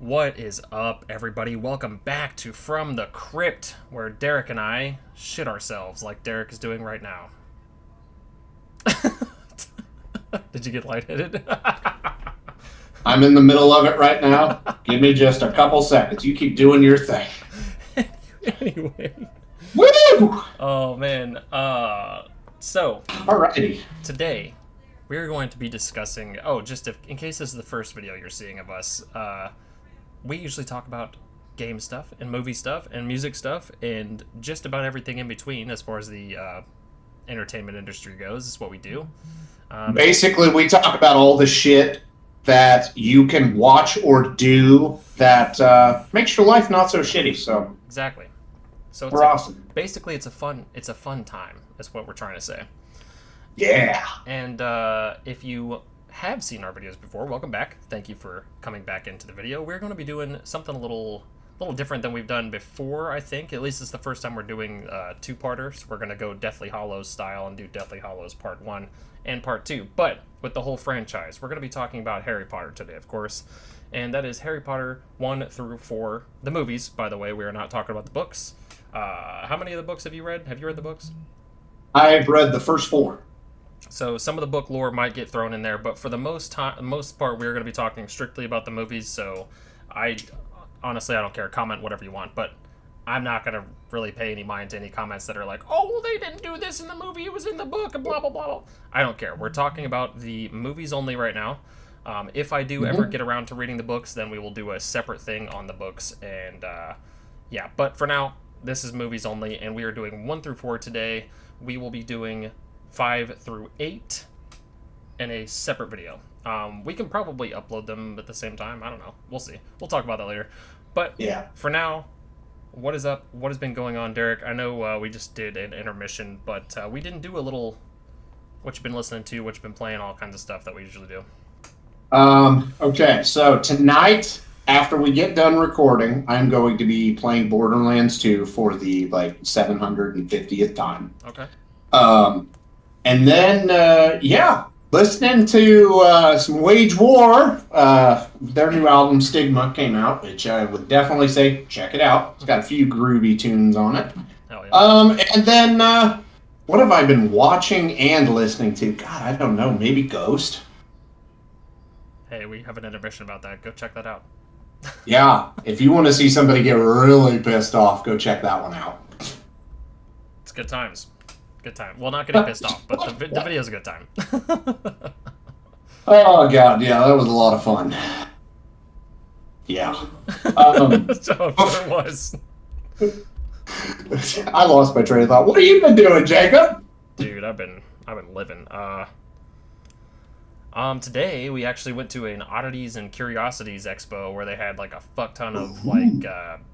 What is up, everybody? Welcome back to From the Crypt, where Derek and I shit ourselves like Derek is doing right now. Did you get lightheaded? I'm in the middle of it right now. Give me just a couple seconds. You keep doing your thing. Anyway. Woo! Oh, man. So, Alrighty. today, we're going to be discussing... just in case this is the first video you're seeing of us, we usually talk about game stuff and movie stuff and music stuff and just about everything in between as far as the entertainment industry goes. Is what we do. Basically, we talk about all the shit that you can watch or do that makes your life not so shitty. So exactly. So we're awesome. Basically, it's a fun time. That's what we're trying to say. Yeah. And if you have seen our videos before, welcome back. Thank you for coming back into the video. We're going to be doing something a little different than we've done before, I think. At least it's the first time we're doing two-parters. We're going to go Deathly Hallows style and do Deathly Hallows Part 1 and Part 2. But with the whole franchise, we're going to be talking about Harry Potter today, of course. And that is Harry Potter 1 through 4. The movies, by the way. We are not talking about the books. How many of the books have you read? Have you read the books? I've read the first 4. So some of the book lore might get thrown in there, but for the most part, we're going to be talking strictly about the movies. So honestly, I don't care. Comment whatever you want, but I'm not going to really pay any mind to any comments that are like, oh, well, they didn't do this in the movie. It was in the book and blah, blah, blah. I don't care. We're talking about the movies only right now. If I do ever get around to reading the books, then we will do a separate thing on the books. And yeah, but for now, this is movies only, and we are doing 1 through 4 today. We will be doing 5 through 8 in a separate video. We can probably upload them at the same time. I don't know. We'll see. We'll talk about that later. But yeah, for now, what is up? What has been going on, Derek? I know we just did an intermission, but we didn't do a little what you've been listening to, what you've been playing, all kinds of stuff that we usually do. Okay, so tonight, after we get done recording, I'm going to be playing Borderlands 2 for the 750th time. Okay. And then, listening to some Wage War. Their new album, Stigma, came out, which I would definitely say check it out. It's got a few groovy tunes on it. Hell yeah. And then, what have I been watching and listening to? God, I don't know. Maybe Ghost? Hey, we have an intermission about that. Go check that out. Yeah, if you want to see somebody get really pissed off, go check that one out. It's good times. Good time. Well, not getting pissed off, but the video's a good time. Oh, God, yeah, that was a lot of fun. Yeah. So it was. I lost my train of thought. What have you been doing, Jacob? Dude, I've been living. Today we actually went to an Oddities and Curiosities expo where they had like a fuck ton of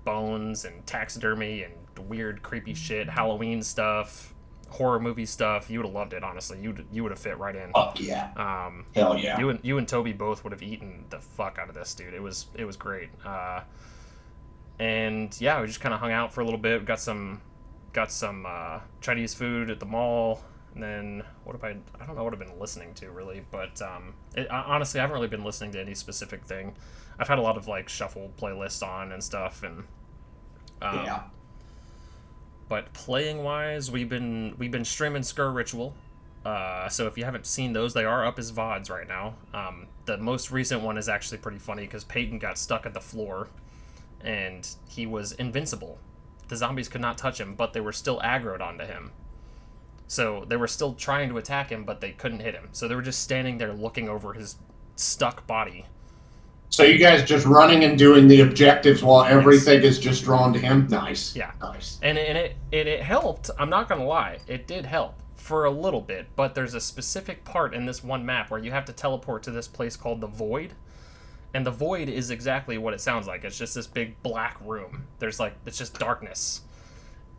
bones and taxidermy and weird creepy shit, Halloween stuff, horror movie stuff. You would have loved it, honestly. You would have fit right in. Fuck yeah. Hell yeah. You and Toby both would have eaten the fuck out of this, dude. It was great. And yeah, we just kind of hung out for a little bit. Got some Chinese food at the mall. And then I don't know what I've been listening to really, but honestly, I haven't really been listening to any specific thing. I've had a lot of shuffle playlists on and stuff, and yeah. But playing wise, we've been streaming Skur Ritual. So if you haven't seen those, they are up as VODs right now. The most recent one is actually pretty funny because Peyton got stuck at the floor, and he was invincible. The zombies could not touch him, but they were still aggroed onto him. So they were still trying to attack him, but they couldn't hit him. So they were just standing there looking over his stuck body. So you guys just running and doing the objectives while everything is just drawn to him? Nice. Yeah. Nice. And it helped. I'm not going to lie. It did help for a little bit. But there's a specific part in this one map where you have to teleport to this place called the Void. And the Void is exactly what it sounds like. It's just this big black room. It's just darkness.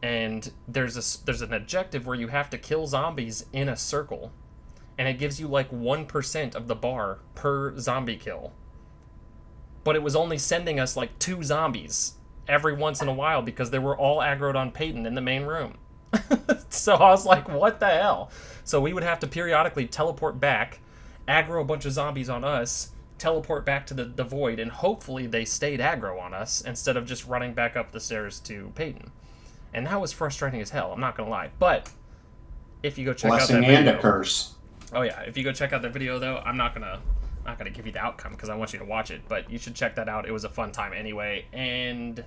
And there's an objective where you have to kill zombies in a circle, and it gives you 1% of the bar per zombie kill. But it was only sending us 2 zombies every once in a while because they were all aggroed on Peyton in the main room. So I was like, what the hell? So we would have to periodically teleport back, aggro a bunch of zombies on us, teleport back to the void, and hopefully they stayed aggro on us instead of just running back up the stairs to Peyton. And that was frustrating as hell, I'm not gonna lie. But if you go check out that video, and a curse. Oh yeah, if you go check out the video though, I'm not gonna give you the outcome because I want you to watch it, but you should check that out. It was a fun time anyway. And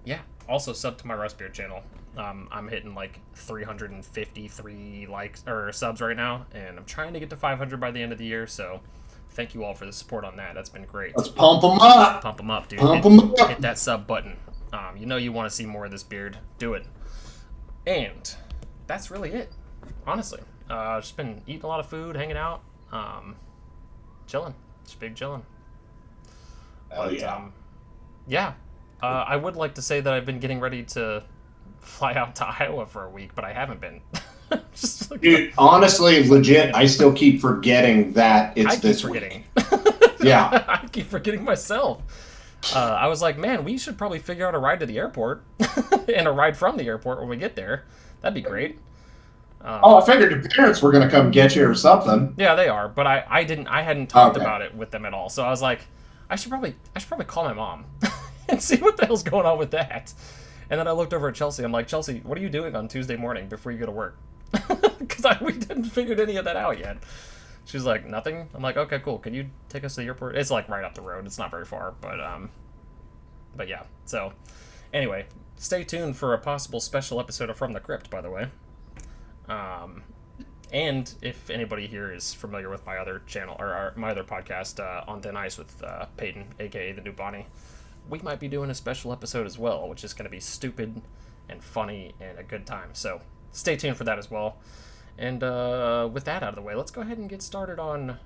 yeah, also sub to my Rustbeard channel. I'm hitting like 353 likes or subs right now, and I'm trying to get to 500 by the end of the year. So thank you all for the support on that. That's been great. Let's pump them up. Pump them up, dude. Pump them up. Hit that sub button. You know you want to see more of this beard. Do it. And that's really it. Honestly, just been eating a lot of food, hanging out, chilling. Just big chilling. Oh yeah. Yeah. I would like to say that I've been getting ready to fly out to Iowa for a week, but I haven't been. Just like, dude, honestly, legit, I still keep forgetting that it's this week. Yeah. I keep forgetting myself. I was like, man, we should probably figure out a ride to the airport and a ride from the airport when we get there. That'd be great. I figured your parents were gonna come get you or something. Yeah, they are, but I hadn't talked about it with them at all. So I was like, I should probably call my mom and see what the hell's going on with that. And then I looked over at Chelsea. I'm like, Chelsea, what are you doing on Tuesday morning before you go to work? Because we didn't figure any of that out yet. She's like, nothing. I'm like, okay, cool. Can you take us to the airport? It's like right up the road. It's not very far, but yeah. So anyway, stay tuned for a possible special episode of From the Crypt, by the way. And if anybody here is familiar with my other channel or my other podcast, On Thin Ice with Peyton, aka the new Bonnie, we might be doing a special episode as well, which is going to be stupid and funny and a good time. So stay tuned for that as well. And with that out of the way, let's go ahead and get started on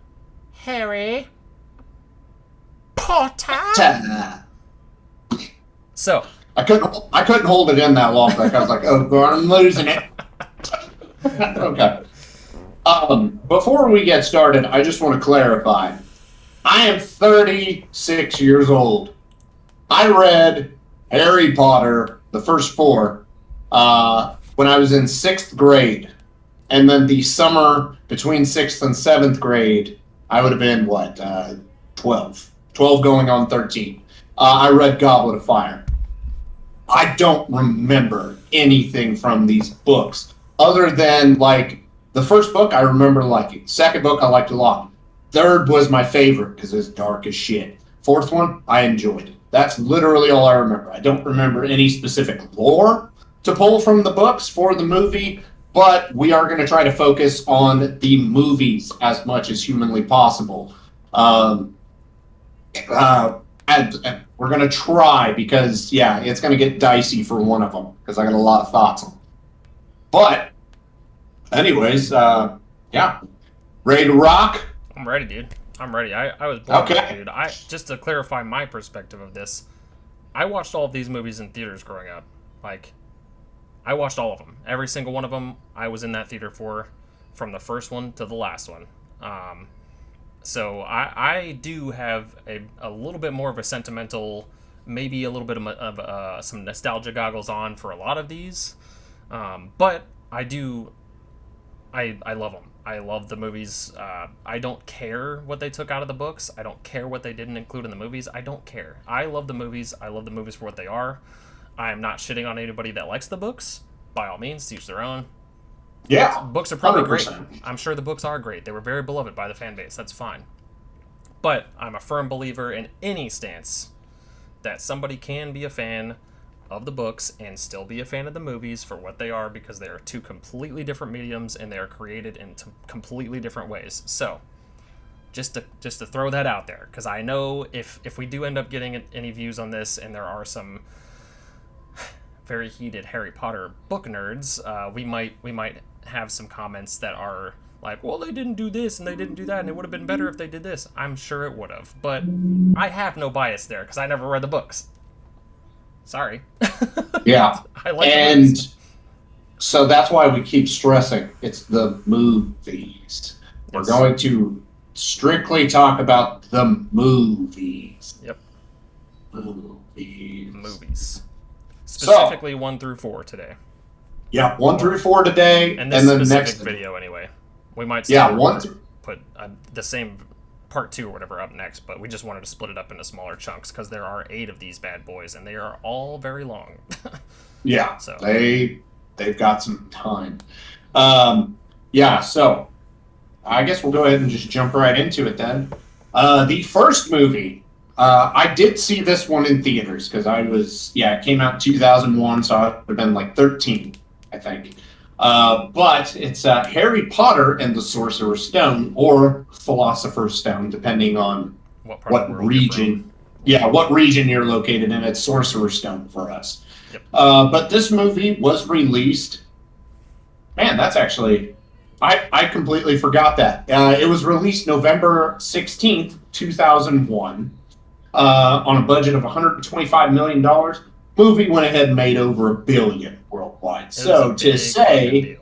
Harry Potter. So I couldn't hold it in that long. Like I was like, oh God, I'm losing it. Okay. Before we get started, I just want to clarify. I am 36 years old. I read Harry Potter, the first 4, when I was in 6th grade. And then the summer between 6th and 7th grade, I would have been, 12. 12 going on 13. I read Goblet of Fire. I don't remember anything from these books. Other than, like, the first book, I remember liking. Second book, I liked a lot. Third was my favorite, because it's dark as shit. Fourth one, I enjoyed. That's literally all I remember. I don't remember any specific lore to pull from the books for the movie, but we are going to try to focus on the movies as much as humanly possible. And we're going to try, because, yeah, it's going to get dicey for one of them, because I got a lot of thoughts on them. But, anyways, yeah. Ready to rock? I'm ready, dude. I'm ready. I was blown okay. Away, dude. Just to clarify my perspective of this, I watched all of these movies in theaters growing up. Like, I watched all of them. Every single one of them I was in that theater for, from the first one to the last one. So I do have a little bit more of a sentimental, maybe a little bit of some nostalgia goggles on for a lot of these. But I love them. I love the movies. I don't care what they took out of the books. I don't care what they didn't include in the movies. I don't care. I love the movies. I love the movies for what they are. I am not shitting on anybody that likes the books. By all means, teach their own. Yeah. Books are probably 100%. great. I'm sure the books are great. They were very beloved by the fan base. That's fine. But I'm a firm believer in any stance that somebody can be a fan of the books and still be a fan of the movies for what they are, because they are two completely different mediums and they are created in completely different ways. So just to throw that out there, because I know if we do end up getting any views on this, and there are some very heated Harry Potter book nerds, we might have some comments that are like, well, they didn't do this and they didn't do that, and it would have been better if they did this. I'm sure it would have, but I have no bias there because I never read the books. Sorry. Yeah. I like and so that's why we keep stressing it's the movies. We're going to strictly talk about the movies. Yep. Movies. Specifically 1 through 4 today. Yeah, 1 through 4 today, and this and then specific next video anyway. We might still put the same part 2 or whatever up next, but we just wanted to split it up into smaller chunks because there are 8 of these bad boys, and they are all very long. Yeah, so they've got some time. Yeah, so I guess we'll go ahead and just jump right into it then. The first movie, I did see this one in theaters because it came out in 2001, so I would have been like 13, I think. But it's Harry Potter and the Sorcerer's Stone, or Philosopher's Stone, depending on what region. Yeah, what region you're located in. It's Sorcerer's Stone for us. Yep. But this movie was released. Man, that's actually... I completely forgot that. It was released November 16th, 2001, on a budget of $125 million. Movie went ahead and made over $1 billion worldwide. So to say...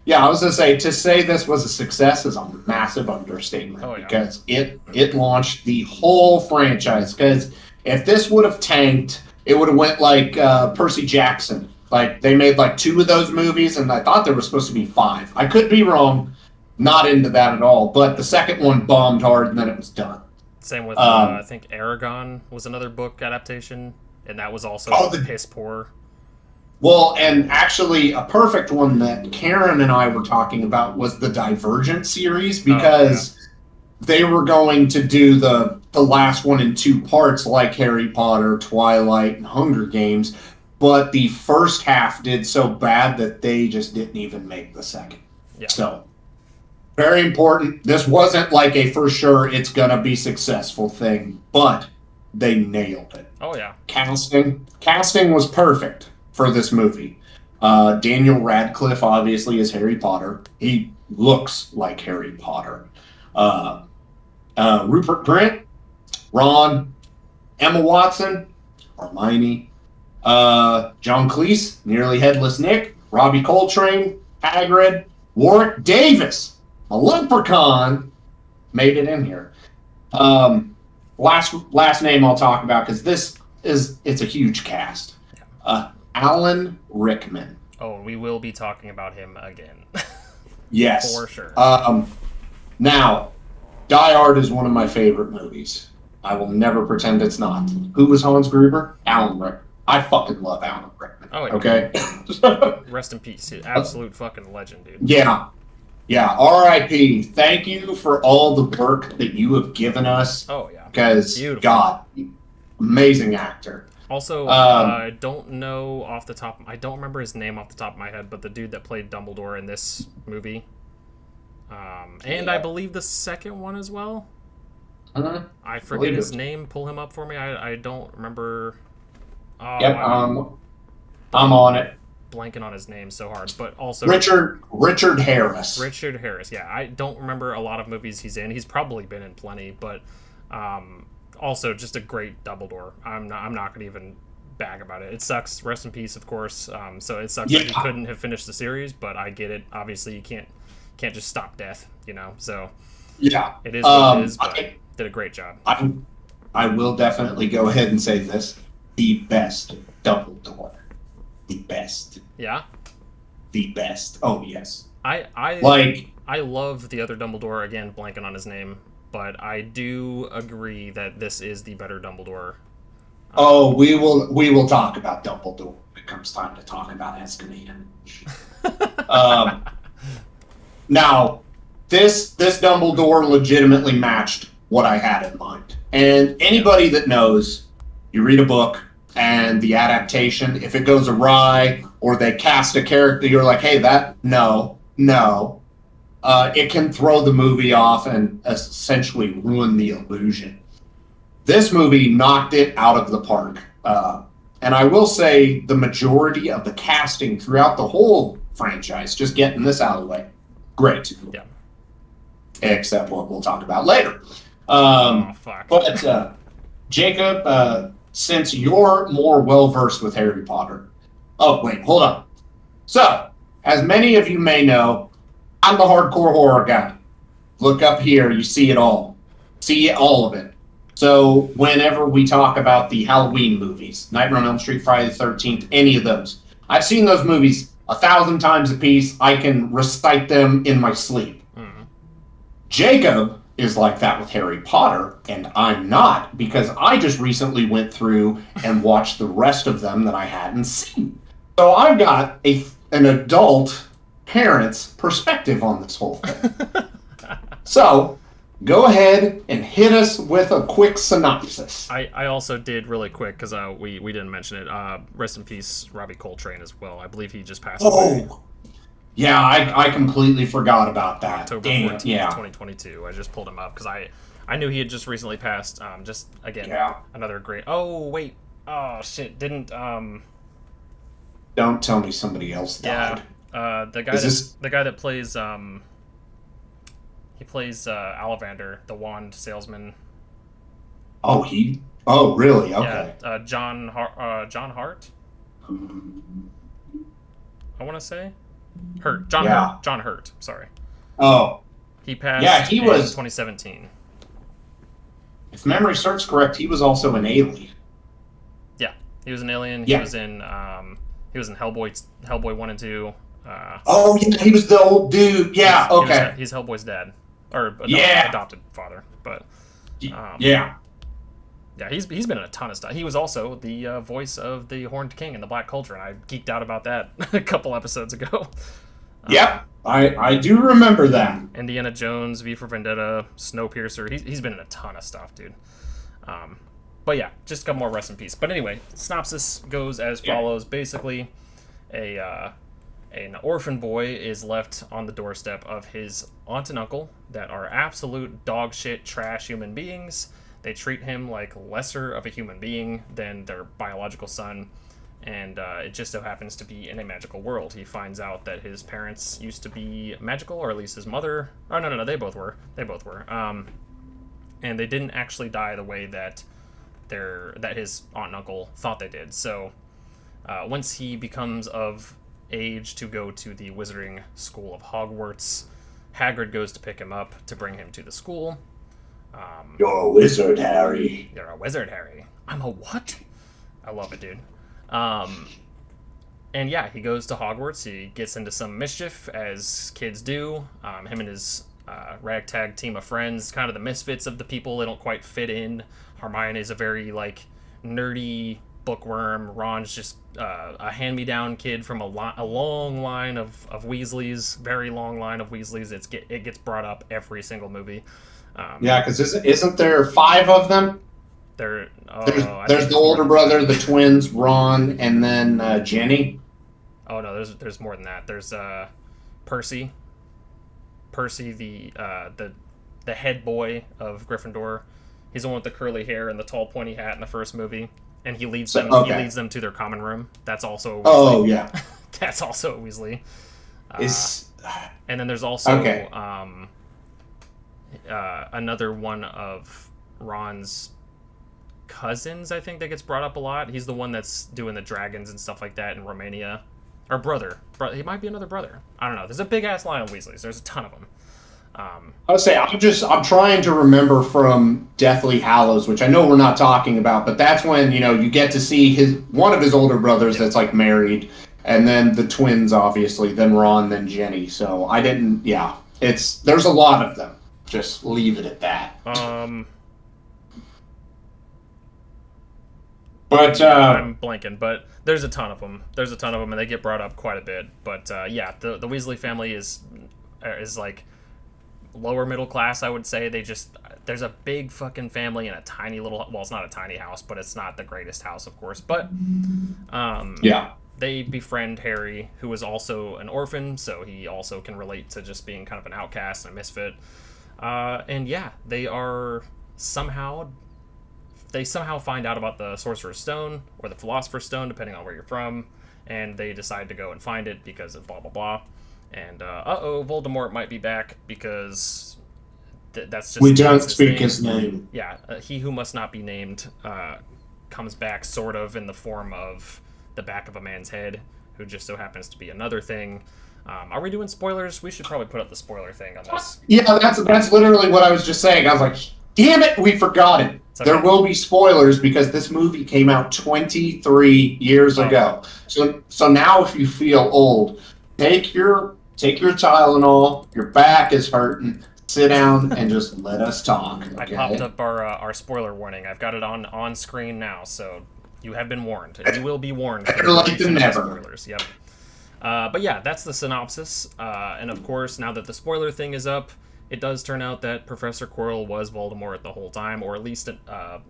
Yeah, I was going to say this was a success is a massive understatement because it launched the whole franchise. Because if this would have tanked, it would have went like Percy Jackson. Like, they made like 2 of those movies, and I thought there was supposed to be 5. I could be wrong. Not into that at all. But the second one bombed hard, and then it was done. Same with, I think Aragon was another book adaptation, and that was also piss poor. Well, and actually, a perfect one that Karen and I were talking about was the Divergent series, because they were going to do the last one in 2 parts, like Harry Potter, Twilight, and Hunger Games. But the first half did so bad that they just didn't even make the second. Yeah. So, very important. This wasn't like a for sure it's going to be successful thing, but they nailed it. Oh, yeah. Casting was perfect for this movie. Daniel Radcliffe, obviously, is Harry Potter. He looks like Harry Potter. Rupert Grint, Ron, Emma Watson, Hermione, John Cleese, Nearly Headless Nick, Robbie Coltrane, Hagrid, Warwick Davis, a leprechaun, made it in here. Last name I'll talk about because it's a huge cast. Alan Rickman. Oh, we will be talking about him again. Yes, for sure. Now, Die Hard is one of my favorite movies. I will never pretend it's not. Who was Hans Gruber? Alan Rickman. I fucking love Alan Rickman. Oh, yeah. Okay? Rest in peace. Absolute fucking legend, dude. Yeah. Yeah. R.I.P. Thank you for all the work that you have given us. Oh, yeah. Because, God, amazing actor. Also, I don't know I don't remember his name off the top of my head, but the dude that played Dumbledore in this movie. I believe the second one as well. I forget his name. Pull him up for me. I don't remember... Yep, I'm on it. Blanking on his name so hard, but also Richard Harris. Richard Harris, yeah. I don't remember a lot of movies he's in. He's probably been in plenty, but also just a great Dumbledore. I'm not gonna even bag about it. It sucks. Rest in peace, of course. So it sucks that he couldn't have finished the series, but I get it. Obviously, you can't just stop death, So yeah, it is what it is. But did a great job. I will definitely go ahead and say this. The best Dumbledore. The best. Yeah? The best. Oh, yes. I love the other Dumbledore, again, blanking on his name, but I do agree that this is the better Dumbledore. We will talk about Dumbledore when it comes time to talk about Azkaban. Now, this Dumbledore legitimately matched what I had in mind. And anybody that knows, you read a book, and the adaptation, if it goes awry, or they cast a character, you're like, hey, no. It can throw the movie off and essentially ruin the illusion. This movie knocked it out of the park. And I will say the majority of the casting throughout the whole franchise, just getting this out of the way, great. Yeah. Except what we'll talk about later. Fuck. But, Jacob... since you're more well-versed with Harry Potter... Oh, wait, hold on. So, as many of you may know, I'm the hardcore horror guy. Look up here, you see it all. See all of it. So, whenever we talk about the Halloween movies, Nightmare on Elm Street, Friday the 13th, any of those, I've seen those movies 1,000 times a piece. I can recite them in my sleep. Mm-hmm. Jacob is like that with Harry Potter, and I'm not, because I just recently went through and watched the rest of them that I hadn't seen. So I've got an adult parent's perspective on this whole thing. So go ahead and hit us with a quick synopsis. I also did really quick because we didn't mention it. Rest in peace, Robbie Coltrane as well. I believe he just passed away. Yeah, I completely forgot about that. October 14th, 2022. I just pulled him up because I knew he had just recently passed. Just again, another great. Oh wait, oh shit, didn't Don't tell me somebody else died. Yeah, the guy that plays he plays Ollivander, the wand salesman. Oh really? Okay. Yeah, John Hart. I want to say Hurt. John Hurt. Sorry. Oh. He passed. Yeah, he was 2017. If memory serves correct, he was also an alien. Yeah, he was an alien. He was in Hellboy 1 and 2. Oh yeah, he was the old dude. Yeah, okay. He's Hellboy's dad, or adopted father. But yeah, he's been in a ton of stuff. He was also the voice of the Horned King in the Black Cauldron. I geeked out about that a couple episodes ago. Yep, I do remember that. Indiana Jones, V for Vendetta, Snowpiercer. He's been in a ton of stuff, dude. But yeah, just got more rest in peace. But anyway, synopsis goes as follows. Basically, an orphan boy is left on the doorstep of his aunt and uncle that are absolute dog shit trash human beings. They treat him like lesser of a human being than their biological son, and it just so happens to be in a magical world. He finds out that his parents used to be magical, or at least his mother. Oh, no, they both were. And they didn't actually die the way that his aunt and uncle thought they did. So once he becomes of age to go to the wizarding school of Hogwarts, Hagrid goes to pick him up to bring him to the school. You're a wizard, Harry. You're a wizard, Harry. I'm a what? I love it, dude. And yeah, he goes to Hogwarts. He gets into some mischief, as kids do. Him and his ragtag team of friends, kind of the misfits of the people. They don't quite fit in. Hermione's a very nerdy bookworm. Ron's just a hand-me-down kid from a long line of Weasleys, very long line of Weasleys. It gets brought up every single movie. Yeah, because isn't there 5 of them? There's the older brother, the twins, Ron, and then Jenny. Oh no, there's more than that. There's Percy. Percy, the head boy of Gryffindor. He's the one with the curly hair and the tall pointy hat in the first movie, and he leads them. Okay. He leads them to their common room. That's also a Weasley. Oh yeah, that's also a Weasley. And then there's also another one of Ron's cousins, I think, that gets brought up a lot. He's the one that's doing the dragons and stuff like that in Romania. Or brother. He might be another brother. I don't know. There's a big ass line of Weasleys. There's a ton of them. I would say I'm trying to remember from Deathly Hallows, which I know we're not talking about, but that's when you get to see one of his older brothers that's married, and then the twins, obviously, then Ron, then Jenny. So I didn't. Yeah, there's a lot of them. Just leave it at that. But I'm blanking, but there's a ton of them. And they get brought up quite a bit. But yeah, the Weasley family is lower middle class, I would say. There's a big fucking family in a tiny little. Well, it's not a tiny house, but it's not the greatest house, of course. But yeah, they befriend Harry, who is also an orphan, so he also can relate to just being kind of an outcast and a misfit. And yeah, they somehow find out about the Sorcerer's Stone or the Philosopher's Stone, depending on where you're from, and they decide to go and find it because of blah blah blah. And Voldemort might be back because that's just we don't speak his name. Yeah, he who must not be named comes back sort of in the form of the back of a man's head, who just so happens to be another thing. Are we doing spoilers? We should probably put up the spoiler thing on this. Yeah, that's literally what I was just saying. I was like, damn it, we forgot it. Okay. There will be spoilers because this movie came out 23 years ago. So now if you feel old, take your Tylenol, your back is hurting, sit down and just let us talk. I Okay? popped up our spoiler warning. I've got it on screen now, so you have been warned. And you will be warned for Better the late than never. spoilers. Yep. But yeah, that's the synopsis. And of course, now that the spoiler thing is up, it does turn out that Professor Quirrell was Voldemort the whole time, or at least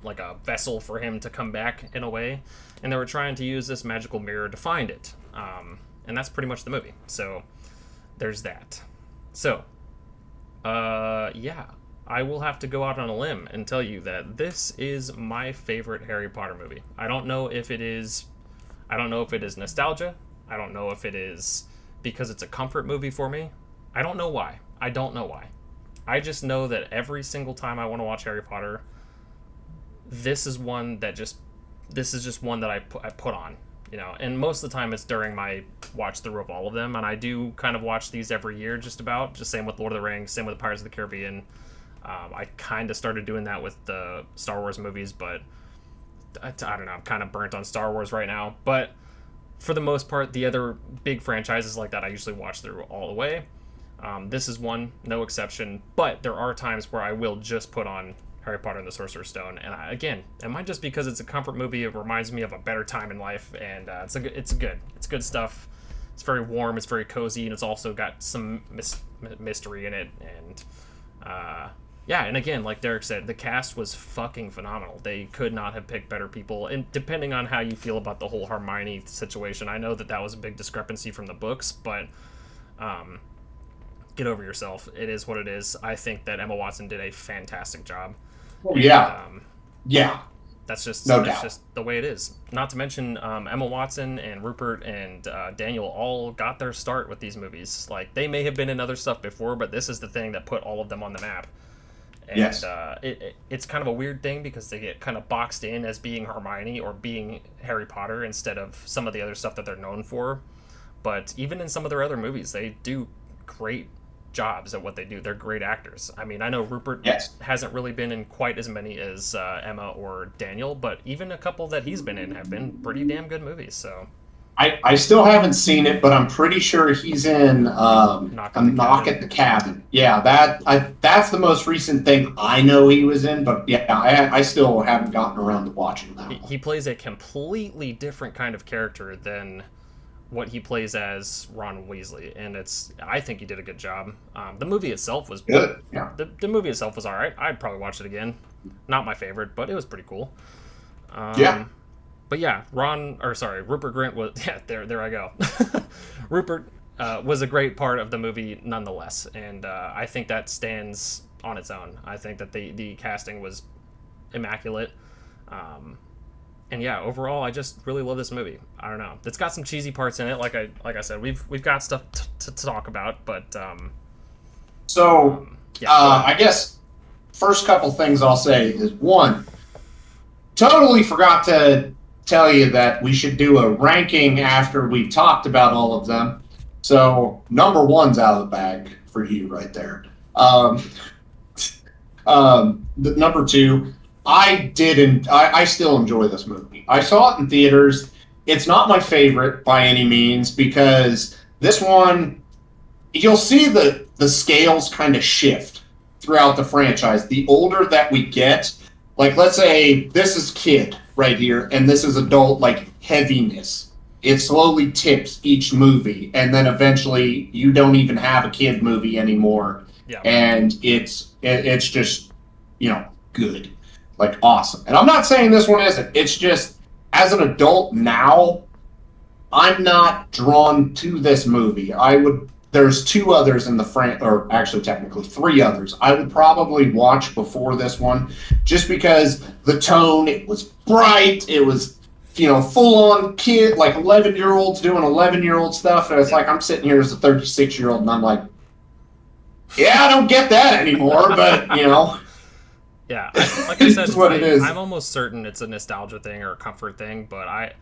like a vessel for him to come back in a way. And they were trying to use this magical mirror to find it. And that's pretty much the movie. So there's that. So, yeah, I will have to go out on a limb and tell you that this is my favorite Harry Potter movie. I don't know if it is nostalgia. I don't know if it is because it's a comfort movie for me. I don't know why. I just know that every single time I want to watch Harry Potter, this is just one that I put on, and most of the time it's during my watch through of all of them, and I do kind of watch these every year just same with Lord of the Rings, same with Pirates of the Caribbean. I kind of started doing that with the Star Wars movies, but I don't know, I'm kind of burnt on Star Wars right now, but for the most part, the other big franchises like that I usually watch through all the way. This is one, no exception, but there are times where I will just put on Harry Potter and the Sorcerer's Stone, and again, it might just because it's a comfort movie, it reminds me of a better time in life, and it's good stuff. It's very warm, it's very cozy, and it's also got some mystery in it, and yeah, and again, like Derek said, the cast was fucking phenomenal. They could not have picked better people, and depending on how you feel about the whole Hermione situation, I know that was a big discrepancy from the books, but get over yourself. It is what it is. I think that Emma Watson did a fantastic job. Yeah. Yeah. That's just the way it is. Not to mention Emma Watson and Rupert and Daniel all got their start with these movies. Like, they may have been in other stuff before, but this is the thing that put all of them on the map. And yes. It's kind of a weird thing because they get kind of boxed in as being Hermione or being Harry Potter instead of some of the other stuff that they're known for. But even in some of their other movies, they do great jobs at what they do. They're great actors. I mean, I know Rupert hasn't really been in quite as many as Emma or Daniel, but even a couple that he's been in have been pretty damn good movies. So I still haven't seen it, but I'm pretty sure he's in Knock at the Cabin. Yeah, that's the most recent thing I know he was in, but yeah, I still haven't gotten around to watching that. He plays a completely different kind of character than what he plays as Ron Weasley, and I think he did a good job. The movie itself was good. Yeah. The movie itself was all right. I'd probably watch it again. Not my favorite, but it was pretty cool. Yeah. But yeah, Rupert Grint was there I go. Rupert was a great part of the movie nonetheless, and I think that stands on its own. I think that the casting was immaculate. And yeah, overall, I just really love this movie. I don't know. It's got some cheesy parts in it. Like I said, we've got stuff to talk about, but I guess first couple things I'll say is, one, totally forgot to tell you that we should do a ranking after we've talked about all of them. So number one's out of the bag for you right there. Number two, I still enjoy this movie. I saw it in theaters. It's not my favorite by any means because this one, you'll see the scales kind of shift throughout the franchise. The older that we get, like let's say this is kid right here and this is adult, like heaviness. It slowly tips each movie, and then eventually you don't even have a kid movie anymore. Yeah. And it's just, good. Like, awesome. And I'm not saying this one isn't. It's just, as an adult now, I'm not drawn to this movie. There's two others in the or actually technically three others, I would probably watch before this one, just because the tone, it was bright, it was, full-on kid, like 11-year-olds doing 11-year-old stuff, and it's like, I'm sitting here as a 36-year-old, and I'm like, yeah, I don't get that anymore, but, Yeah, like I said, what it is. I'm almost certain it's a nostalgia thing or a comfort thing, but I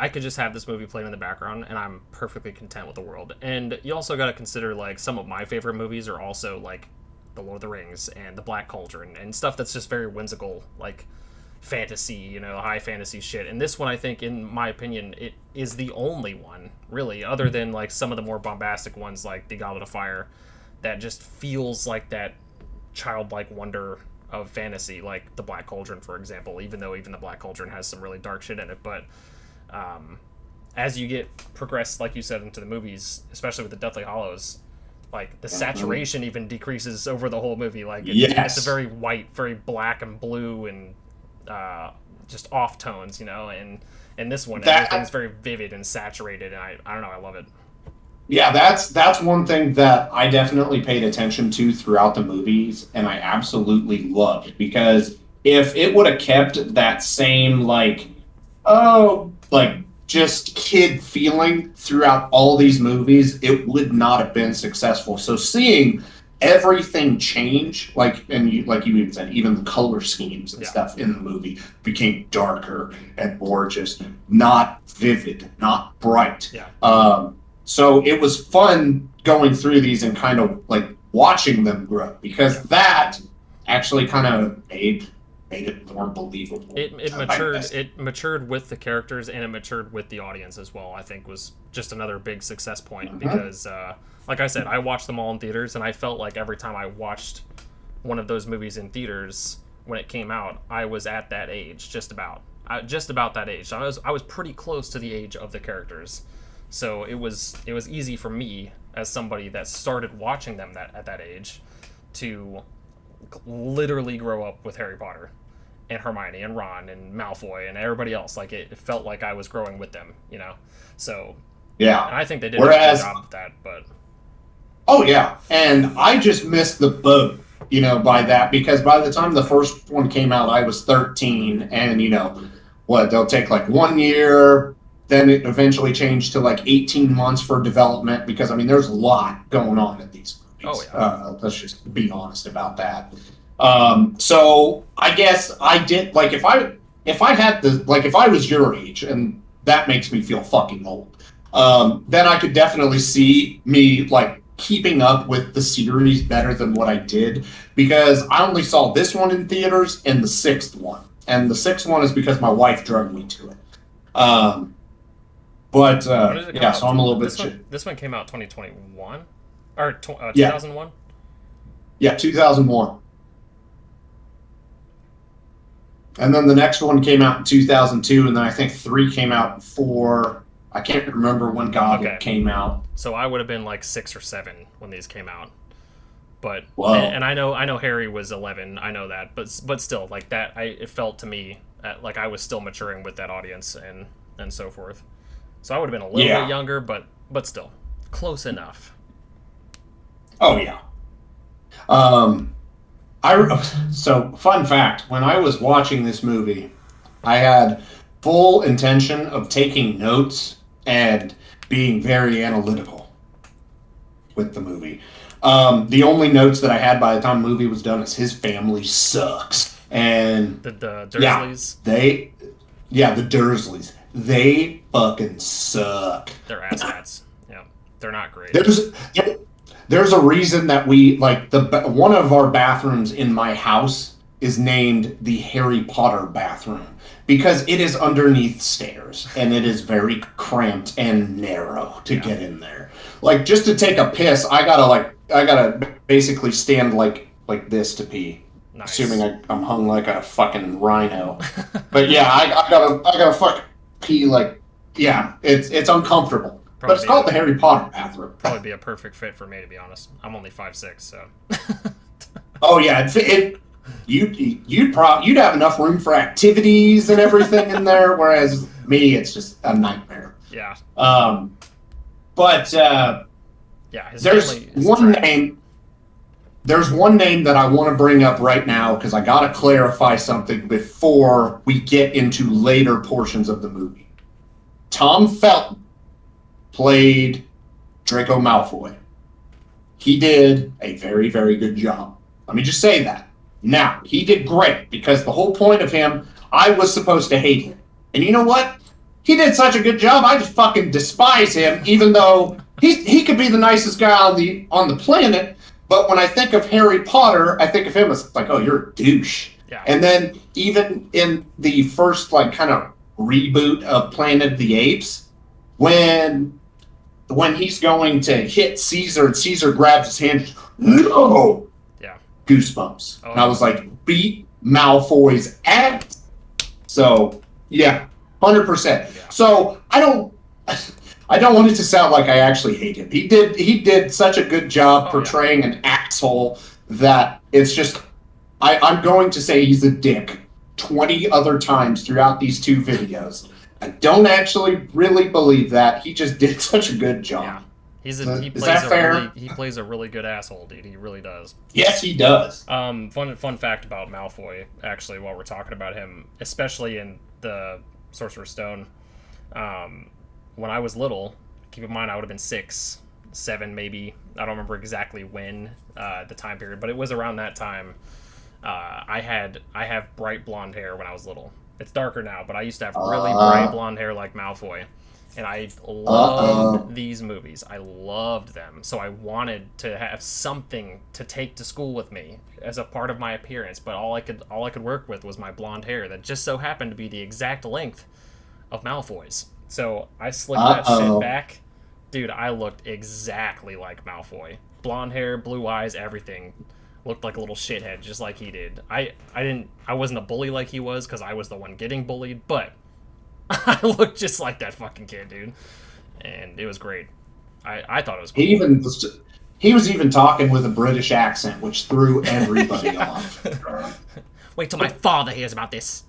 could just have this movie playing in the background, and I'm perfectly content with the world. And you also got to consider, like, some of my favorite movies are also, like, The Lord of the Rings and The Black Cauldron and stuff that's just very whimsical, like fantasy, high fantasy shit. And this one, I think, in my opinion, it is the only one, really, other than, like, some of the more bombastic ones, like The Goblet of Fire, that just feels like that childlike wonder of fantasy, like the Black Cauldron, for example. Even though even the Black Cauldron has some really dark shit in it, but as you get progressed, like you said, into the movies, especially with the Deathly Hallows, like the saturation even decreases over the whole movie. Like it's a very white, very black and blue, and just off tones, and this one everything's very vivid and saturated, and I don't know, I love it. Yeah, that's one thing that I definitely paid attention to throughout the movies, and I absolutely loved, because if it would have kept that same just kid feeling throughout all these movies, it would not have been successful. So seeing everything change, like you even said, even the color schemes and stuff in the movie became darker and more just not vivid, not bright. Yeah. So it was fun going through these and kind of like watching them grow, because that actually kind of made it more believable. It matured with the characters, and it matured with the audience as well. I think was just another big success point, because like I said, I watched them all in theaters, and I felt like every time I watched one of those movies in theaters when it came out, I was at that age, just about that age. So I was pretty close to the age of the characters, so it was easy for me as somebody that started watching them at that age to literally grow up with Harry Potter and Hermione and Ron and Malfoy and everybody else. Like it felt like I was growing with them, So yeah, and I think they did a good job of that. But oh yeah, and I just missed the boat, by that, because by the time the first one came out, I was 13, and they'll take like 1 year. Then it eventually changed to like 18 months for development, because there's a lot going on in these movies. Oh, yeah. Let's just be honest about that. So I guess I did, like, if I was your age, and that makes me feel fucking old, then I could definitely see me like keeping up with the series better than what I did, because I only saw this one in theaters and the sixth one. And the sixth one is because my wife drug me to it. So I'm a little bit... This one came out 2021? Or 2001? Yeah, 2001. And then the next one came out in 2002, and then I think 3 came out before... I can't remember when Goblet came out. So I would have been like 6 or 7 when these came out. But and I know Harry was 11. I know that, but still, like that, it felt to me like I was still maturing with that audience and so forth. So I would have been a little bit younger, but still close enough. Oh yeah. So fun fact: when I was watching this movie, I had full intention of taking notes and being very analytical with the movie. The only notes that I had by the time the movie was done is his family sucks. And the Dursleys? The Dursleys. They fucking suck. They're asshats. Yeah. They're not great. There's a reason that we, like, one of our bathrooms in my house is named the Harry Potter bathroom, because it is underneath stairs, and it is very cramped and narrow to get in there. Like, just to take a piss, I gotta basically stand like this to pee. Nice. Assuming I'm hung like a fucking rhino. But yeah, I gotta fucking pee like, it's uncomfortable. But it's called the Harry Potter bathroom. Probably be a perfect fit for me, to be honest. I'm only 5'6", so. Oh yeah, you'd have enough room for activities and everything in there, whereas me, it's just a nightmare. Yeah. There's one name that I want to bring up right now, because I got to clarify something before we get into later portions of the movie. Tom Felton played Draco Malfoy. He did a very, very good job. Let me just say that. Now, he did great, because the whole point of him, I was supposed to hate him. And you know what? He did such a good job, I just fucking despise him, even though he could be the nicest guy on the planet. But when I think of Harry Potter, I think of him as like, oh, you're a douche. Yeah. And then even in the first like kind of reboot of Planet of the Apes, when he's going to hit Caesar and Caesar grabs his hand, no! Yeah. goosebumps. Oh, And I was like, beat Malfoy's ass. So yeah, 100%. Yeah. So I don't want it to sound like I actually hate him. He did such a good job portraying an asshole that it's just I'm going to say he's a dick 20 other times throughout these 2 videos. I don't actually really believe that. He just did such a good job. Yeah. Is that fair? He plays a really good asshole, dude. He really does. Yes, he does. Fun fact about Malfoy, actually, while we're talking about him, especially in the Sorcerer's Stone. When I was little, keep in mind I would have been 6, 7 maybe. I don't remember exactly when, the time period, but it was around that time. I have bright blonde hair when I was little. It's darker now, but I used to have really bright blonde hair like Malfoy. And I loved these movies. I loved them. So I wanted to have something to take to school with me as a part of my appearance. But all I could work with was my blonde hair that just so happened to be the exact length of Malfoy's. So I slicked that shit back. Dude, I looked exactly like Malfoy. Blonde hair, blue eyes, everything. Looked like a little shithead, just like he did. I wasn't a bully like he was, because I was the one getting bullied, but I looked just like that fucking kid, dude. And it was great. I thought it was cool. He was even talking with a British accent, which threw everybody off. Wait till my father hears about this.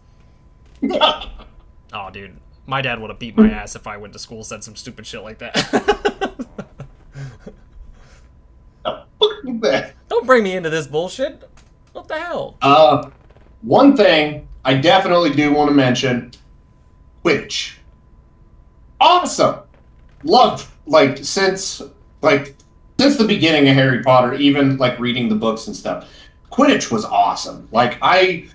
Oh, dude. My dad would have beat my ass if I went to school and said some stupid shit like that. Don't bring me into this bullshit. What the hell? One thing I definitely do want to mention, Quidditch. Awesome. Loved, since the beginning of Harry Potter, even, reading the books and stuff. Quidditch was awesome. I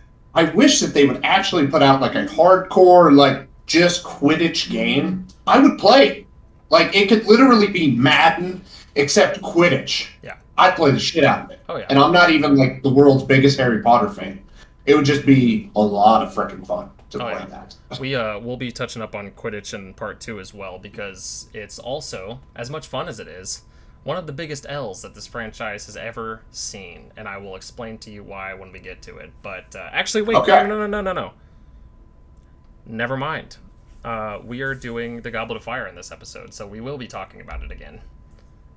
wish that they would actually put out, a hardcore, just Quidditch game. I would play. It could literally be Madden, except Quidditch. Yeah. I'd play the shit out of it. Oh, yeah. And I'm not even, the world's biggest Harry Potter fan. It would just be a lot of freaking fun to play that. We'll be touching up on Quidditch in part 2 as well, because it's also, as much fun as it is, one of the biggest L's that this franchise has ever seen. And I will explain to you why when we get to it. But, actually, wait. Okay. No. Never mind. We are doing the Goblet of Fire in this episode, so we will be talking about it again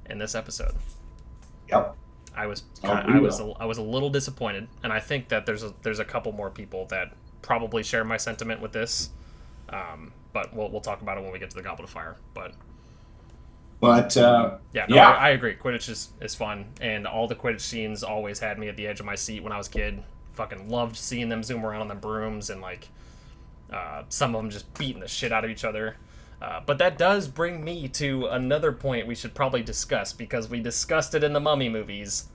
in this episode. Yep. I was a little disappointed, and I think that there's a couple more people that probably share my sentiment with this. But we'll talk about it when we get to the Goblet of Fire. I agree. Quidditch is fun, and all the Quidditch scenes always had me at the edge of my seat when I was a kid. Fucking loved seeing them zoom around on the brooms and some of them just beating the shit out of each other. But that does bring me to another point we should probably discuss, because we discussed it in the Mummy movies.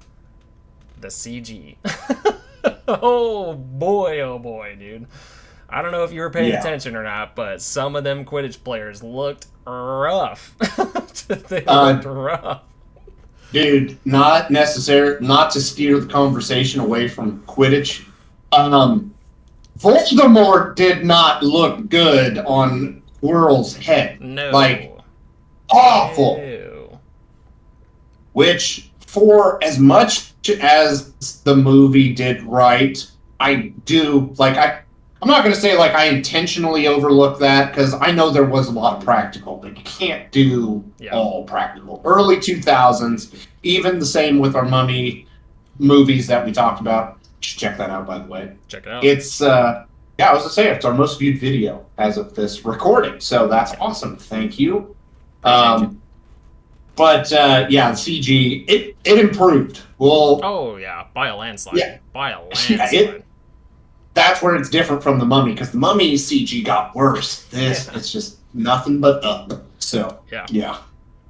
The CG. Oh boy, dude. I don't know if you were paying attention or not, but some of them Quidditch players looked rough. They looked rough. Dude, not to steer the conversation away from Quidditch. Voldemort did not look good on Quirrell's head. No. Awful. Ew. Which, for as much as the movie did right, I do, I'm not going to say, I intentionally overlooked that, because I know there was a lot of practical, but you can't do all practical. Early 2000s, even the same with our Mummy movies that we talked about. Check that out, by the way. Check it out. It's, I was going to say, it's our most viewed video as of this recording, so that's awesome. Thank you. The CG, it improved. By a landslide. Yeah. By a landslide. That's where it's different from the Mummy, because the Mummy's CG got worse. It's just nothing but up. So, yeah.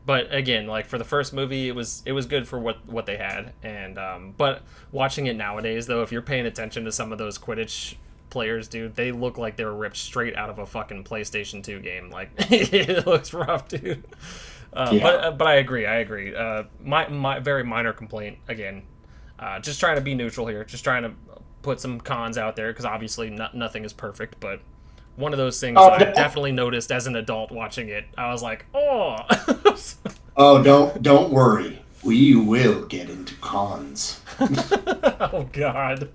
But again, for the first movie, it was good for what they had, and but watching it nowadays, though, if you're paying attention to some of those Quidditch players, dude, they look like they were ripped straight out of a fucking PlayStation 2 game. It looks rough, dude. But I agree. My very minor complaint, again, just trying to be neutral here, just trying to put some cons out there, because obviously nothing is perfect, but one of those things that I definitely noticed as an adult watching it. I was like, oh, don't worry. We will get into cons. Oh God.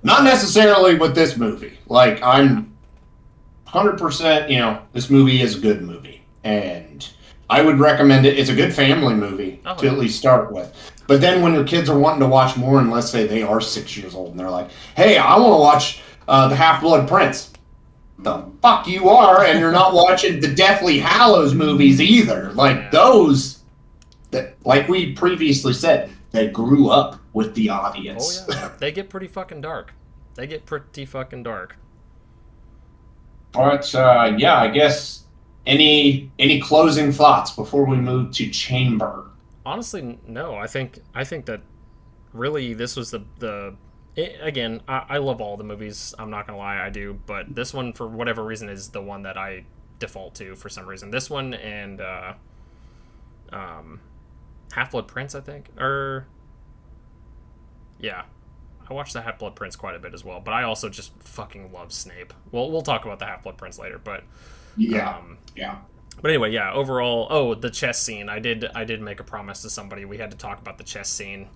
Not necessarily with this movie. Like, I'm 100%, this movie is a good movie. And I would recommend it. It's a good family movie to at least start with. But then when your kids are wanting to watch more, and let's say they are 6 years old, and they're like, hey, I want to watch The Half-Blood Prince. The fuck you are, and you're not watching the Deathly Hallows movies either. Like, those, that, like we previously said, they grew up with the audience. Oh, yeah. They get pretty fucking dark. But, yeah, I guess, any closing thoughts before we move to Chamber? Honestly, no. I think that really this was again, I love all the movies. I'm not gonna lie, I do. But this one, for whatever reason, is the one that I default to for some reason. This one and Half-Blood Prince, I think, yeah. I watched the Half-Blood Prince quite a bit as well, but I also just fucking love Snape. We'll talk about the Half-Blood Prince later, but yeah. But anyway, yeah. Overall, the chess scene. I did make a promise to somebody. We had to talk about the chess scene.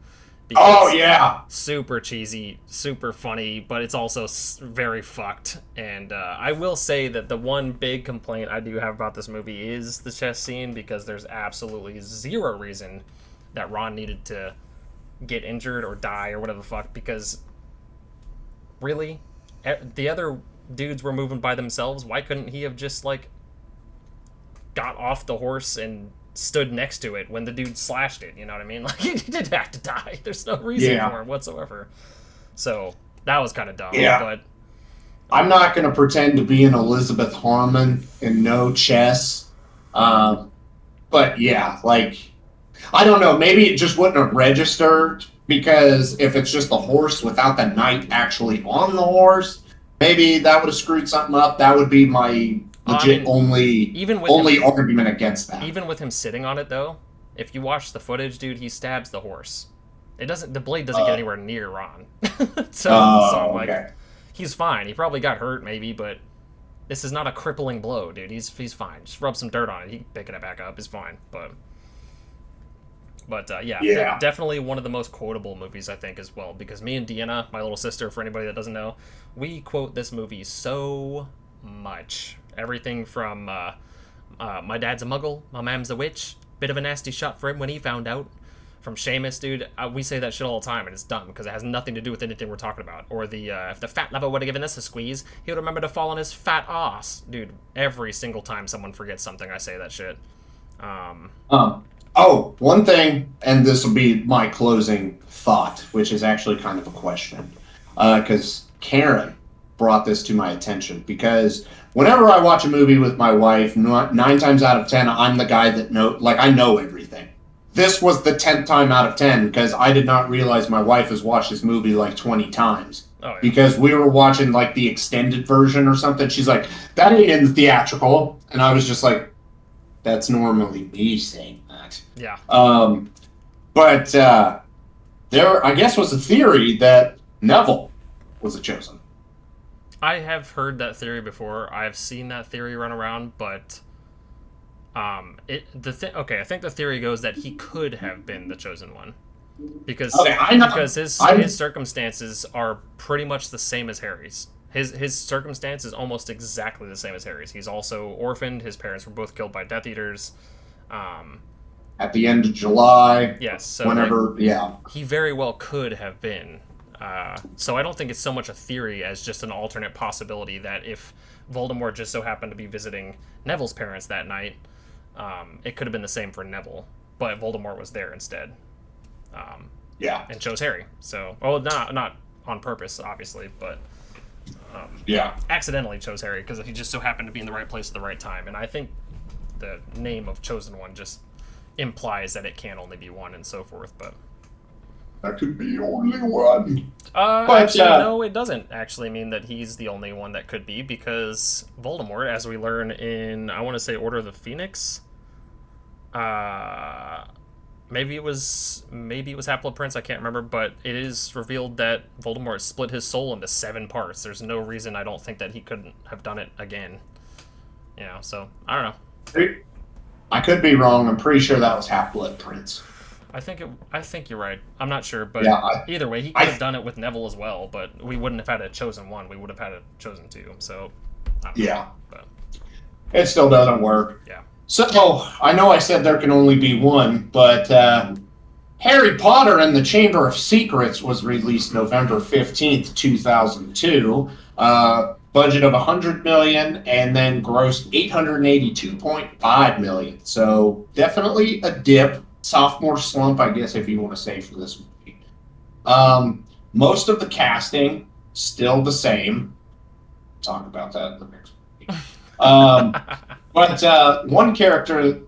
Oh yeah, super cheesy, super funny, but it's also very fucked. And I will say that the one big complaint I do have about this movie is the chess scene, because there's absolutely zero reason that Ron needed to get injured or die or whatever the fuck. Because really, the other dudes were moving by themselves. Why couldn't he have just like got off the horse and stood next to it when the dude slashed it? You know what I mean? Like, he didn't have to die. There's no reason for it whatsoever. So that was kind of dumb. Yeah. But I'm not going to pretend to be an Elizabeth Harmon and know chess. But yeah, like, I don't know. Maybe it just wouldn't have registered, because if it's just the horse without the knight actually on the horse, maybe that would have screwed something up. That would be my legit only argument against that. Even with him sitting on it, though, if you watch the footage, dude, he stabs the horse. The blade doesn't get anywhere near Ron. Okay. He's fine. He probably got hurt, maybe, but this is not a crippling blow, dude. He's fine. Just rub some dirt on it. He can pick it back up. It's fine. But yeah. Definitely one of the most quotable movies, I think, as well. Because me and Deanna, my little sister, for anybody that doesn't know, we quote this movie so much. Everything from my dad's a muggle, my mam's a witch, bit of a nasty shot for him when he found out. From Seamus, dude, we say that shit all the time, and it's dumb because it has nothing to do with anything we're talking about. Or if the fat lover would have given this a squeeze, he would remember to fall on his fat ass. Dude, every single time someone forgets something, I say that shit. One thing, and this will be my closing thought, which is actually kind of a question, because Karen brought this to my attention, because whenever I watch a movie with my wife, 9 times out of 10, I'm the guy that I know everything. This was the 10th time out of 10, because I did not realize my wife has watched this movie like 20 times. Oh, yeah. Because we were watching like the extended version or something. She's like, that ain't in the theatrical. And I was just like, that's normally me saying that. Yeah. But there, I guess, was a theory that Neville was the chosen. I have heard that theory before. I've seen that theory run around, but I think the theory goes that he could have been the chosen one, because his circumstances are pretty much the same as Harry's. His circumstance is almost exactly the same as Harry's. He's also orphaned. His parents were both killed by Death Eaters. At the end of July. Yes. So he very well could have been. So I don't think it's so much a theory as just an alternate possibility that if Voldemort just so happened to be visiting Neville's parents that night, it could have been the same for Neville, but Voldemort was there instead. And chose Harry. So, not on purpose, obviously, but accidentally chose Harry because he just so happened to be in the right place at the right time. And I think the name of Chosen One just implies that it can only be one and so forth, but that could be only one. No, it doesn't actually mean that he's the only one that could be, because Voldemort, as we learn in, I want to say, Order of the Phoenix, maybe it was Half-Blood Prince, I can't remember, but it is revealed that Voldemort split his soul into 7 parts. There's no reason I don't think that he couldn't have done it again. So I don't know. I could be wrong. I'm pretty sure that was Half-Blood Prince. I think you're right. I'm not sure, but Yeah, either way, he could have done it with Neville as well. But we wouldn't have had a chosen one. We would have had a chosen two. So, I don't know. yeah, But it still doesn't work. yeah. So I know I said there can only be one, but Harry Potter and the Chamber of Secrets was released November 15th, 2002. Budget of 100 million and then grossed 882.5 million. So definitely a dip, sophomore slump, I guess, if you want to say, for this movie. Most of the casting still the same. Talk about that in the next movie. But one character,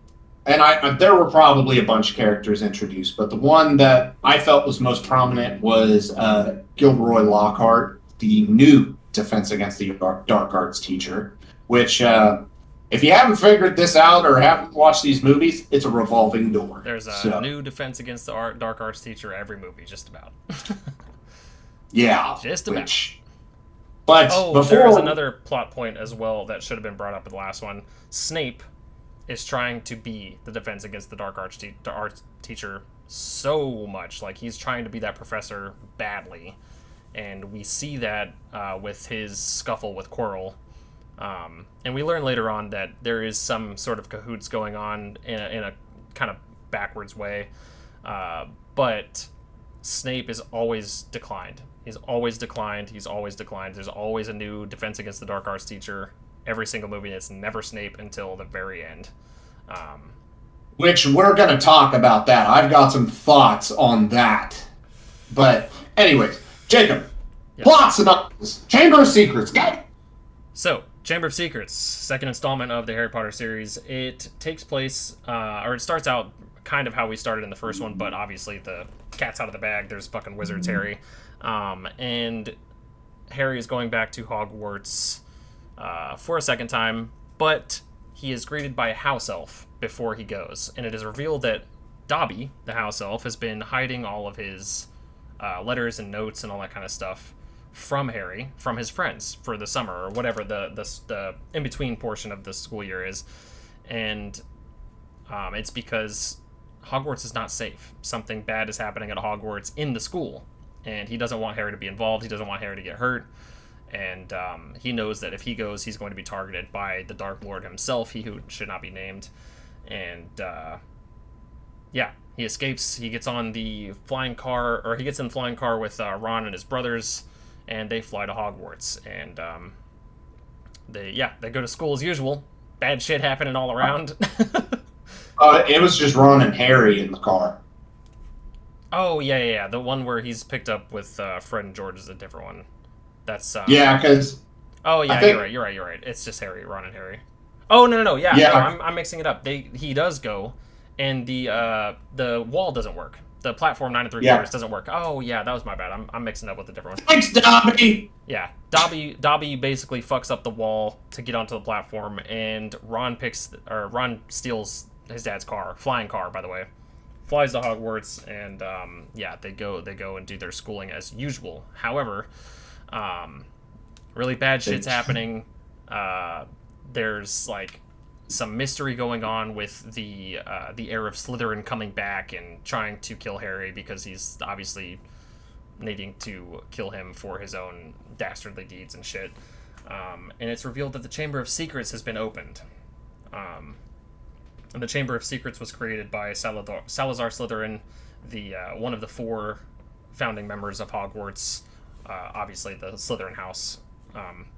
and there were probably a bunch of characters introduced, but the one that I felt was most prominent was Gilderoy Lockhart, the new Defense Against the Dark Arts teacher, which, if you haven't figured this out or haven't watched these movies, it's a revolving door. There's a new Defense Against the Dark Arts teacher every movie, just about. Yeah. Just about. But there's another plot point as well that should have been brought up in the last one. Snape is trying to be the Defense Against the Dark Arts teacher so much. Like, he's trying to be that professor badly. And we see that with his scuffle with Quirrell. And we learn later on that there is some sort of cahoots going on in a kind of backwards way. But Snape is always declined. He's always declined. He's always declined. There's always a new Defense Against the Dark Arts teacher. Every single movie, it's never Snape until the very end. Which we're going to talk about that. I've got some thoughts on that. But anyways, Jacob, plot synopsis. Chamber of Secrets, go! So, Chamber of Secrets, second installment of the Harry Potter series. It takes place, or it starts out kind of how we started in the first one, but obviously the cat's out of the bag. There's fucking wizards, Harry. And Harry is going back to Hogwarts for a second time, but he is greeted by a house elf before he goes. And it is revealed that Dobby, the house elf, has been hiding all of his letters and notes and all that kind of stuff from Harry, from his friends for the summer, or whatever the in-between portion of the school year is. And it's because Hogwarts is not safe. Something bad is happening at Hogwarts in the school, and he doesn't want Harry to be involved. He doesn't want Harry to get hurt, and he knows that if he goes, he's going to be targeted by the Dark Lord himself, he who should not be named. And he escapes. He gets on the flying car, or he gets in the flying car with Ron and his brothers, and they fly to Hogwarts. And they go to school as usual. Bad shit happening all around. It was just Ron and Harry in the car. Oh, yeah. The one where he's picked up with Fred and George is a different one. That's... yeah, because... Oh, yeah, you're right. It's just Harry, Ron and Harry. Oh, no, yeah. No, I'm mixing it up. He does go, and the wall doesn't work. The platform 9 3/4 doesn't work. Oh, yeah, that was my bad. I'm mixing up with the different one. Thanks, Dobby! Yeah, Dobby basically fucks up the wall to get onto the platform, and Ron steals his dad's car, flying car, by the way, flies to Hogwarts, and they go and do their schooling as usual. However, really bad shit's happening. There's like some mystery going on with the heir of Slytherin coming back and trying to kill Harry because he's obviously needing to kill him for his own dastardly deeds and shit. And it's revealed that the Chamber of Secrets has been opened. And the Chamber of Secrets was created by Salazar Slytherin, the one of the 4 founding members of Hogwarts. Obviously, the Slytherin house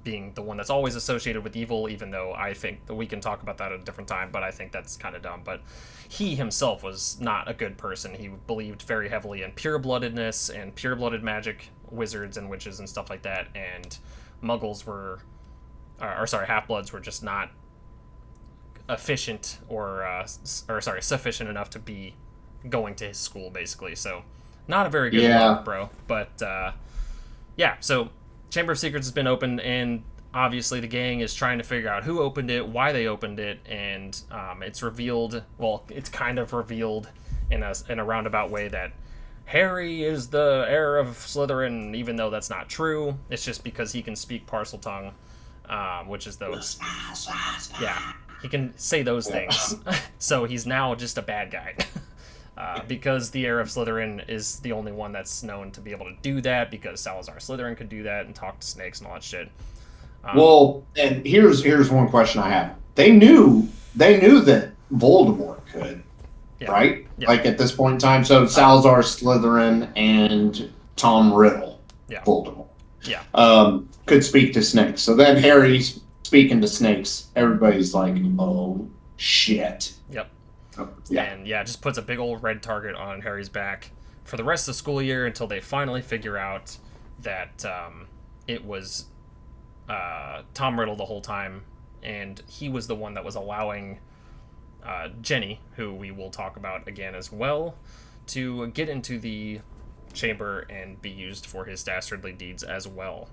being the one that's always associated with evil, even though I think that we can talk about that at a different time, but I think that's kind of dumb. But he himself was not a good person. He believed very heavily in pure-bloodedness and pure-blooded magic, wizards and witches and stuff like that, and muggles were... half-bloods were just not efficient sufficient enough to be going to his school, basically. So not a very good look, bro. But so Chamber of Secrets has been opened, and obviously the gang is trying to figure out who opened it, why they opened it, and it's revealed, well, it's kind of revealed in a roundabout way that Harry is the heir of Slytherin, even though that's not true. It's just because he can speak Parseltongue, which is those... Yeah, he can say those things. So he's now just a bad guy. because the heir of Slytherin is the only one that's known to be able to do that, because Salazar Slytherin could do that and talk to snakes and all that shit. Well, and here's one question I have. They knew that Voldemort could, right? Yeah. Like at this point in time. So Salazar Slytherin and Tom Riddle, Voldemort, could speak to snakes. So then Harry's speaking to snakes. Everybody's like, oh shit. Yep. And just puts a big old red target on Harry's back for the rest of the school year until they finally figure out that it was Tom Riddle the whole time, and he was the one that was allowing Jenny, who we will talk about again as well, to get into the chamber and be used for his dastardly deeds as well.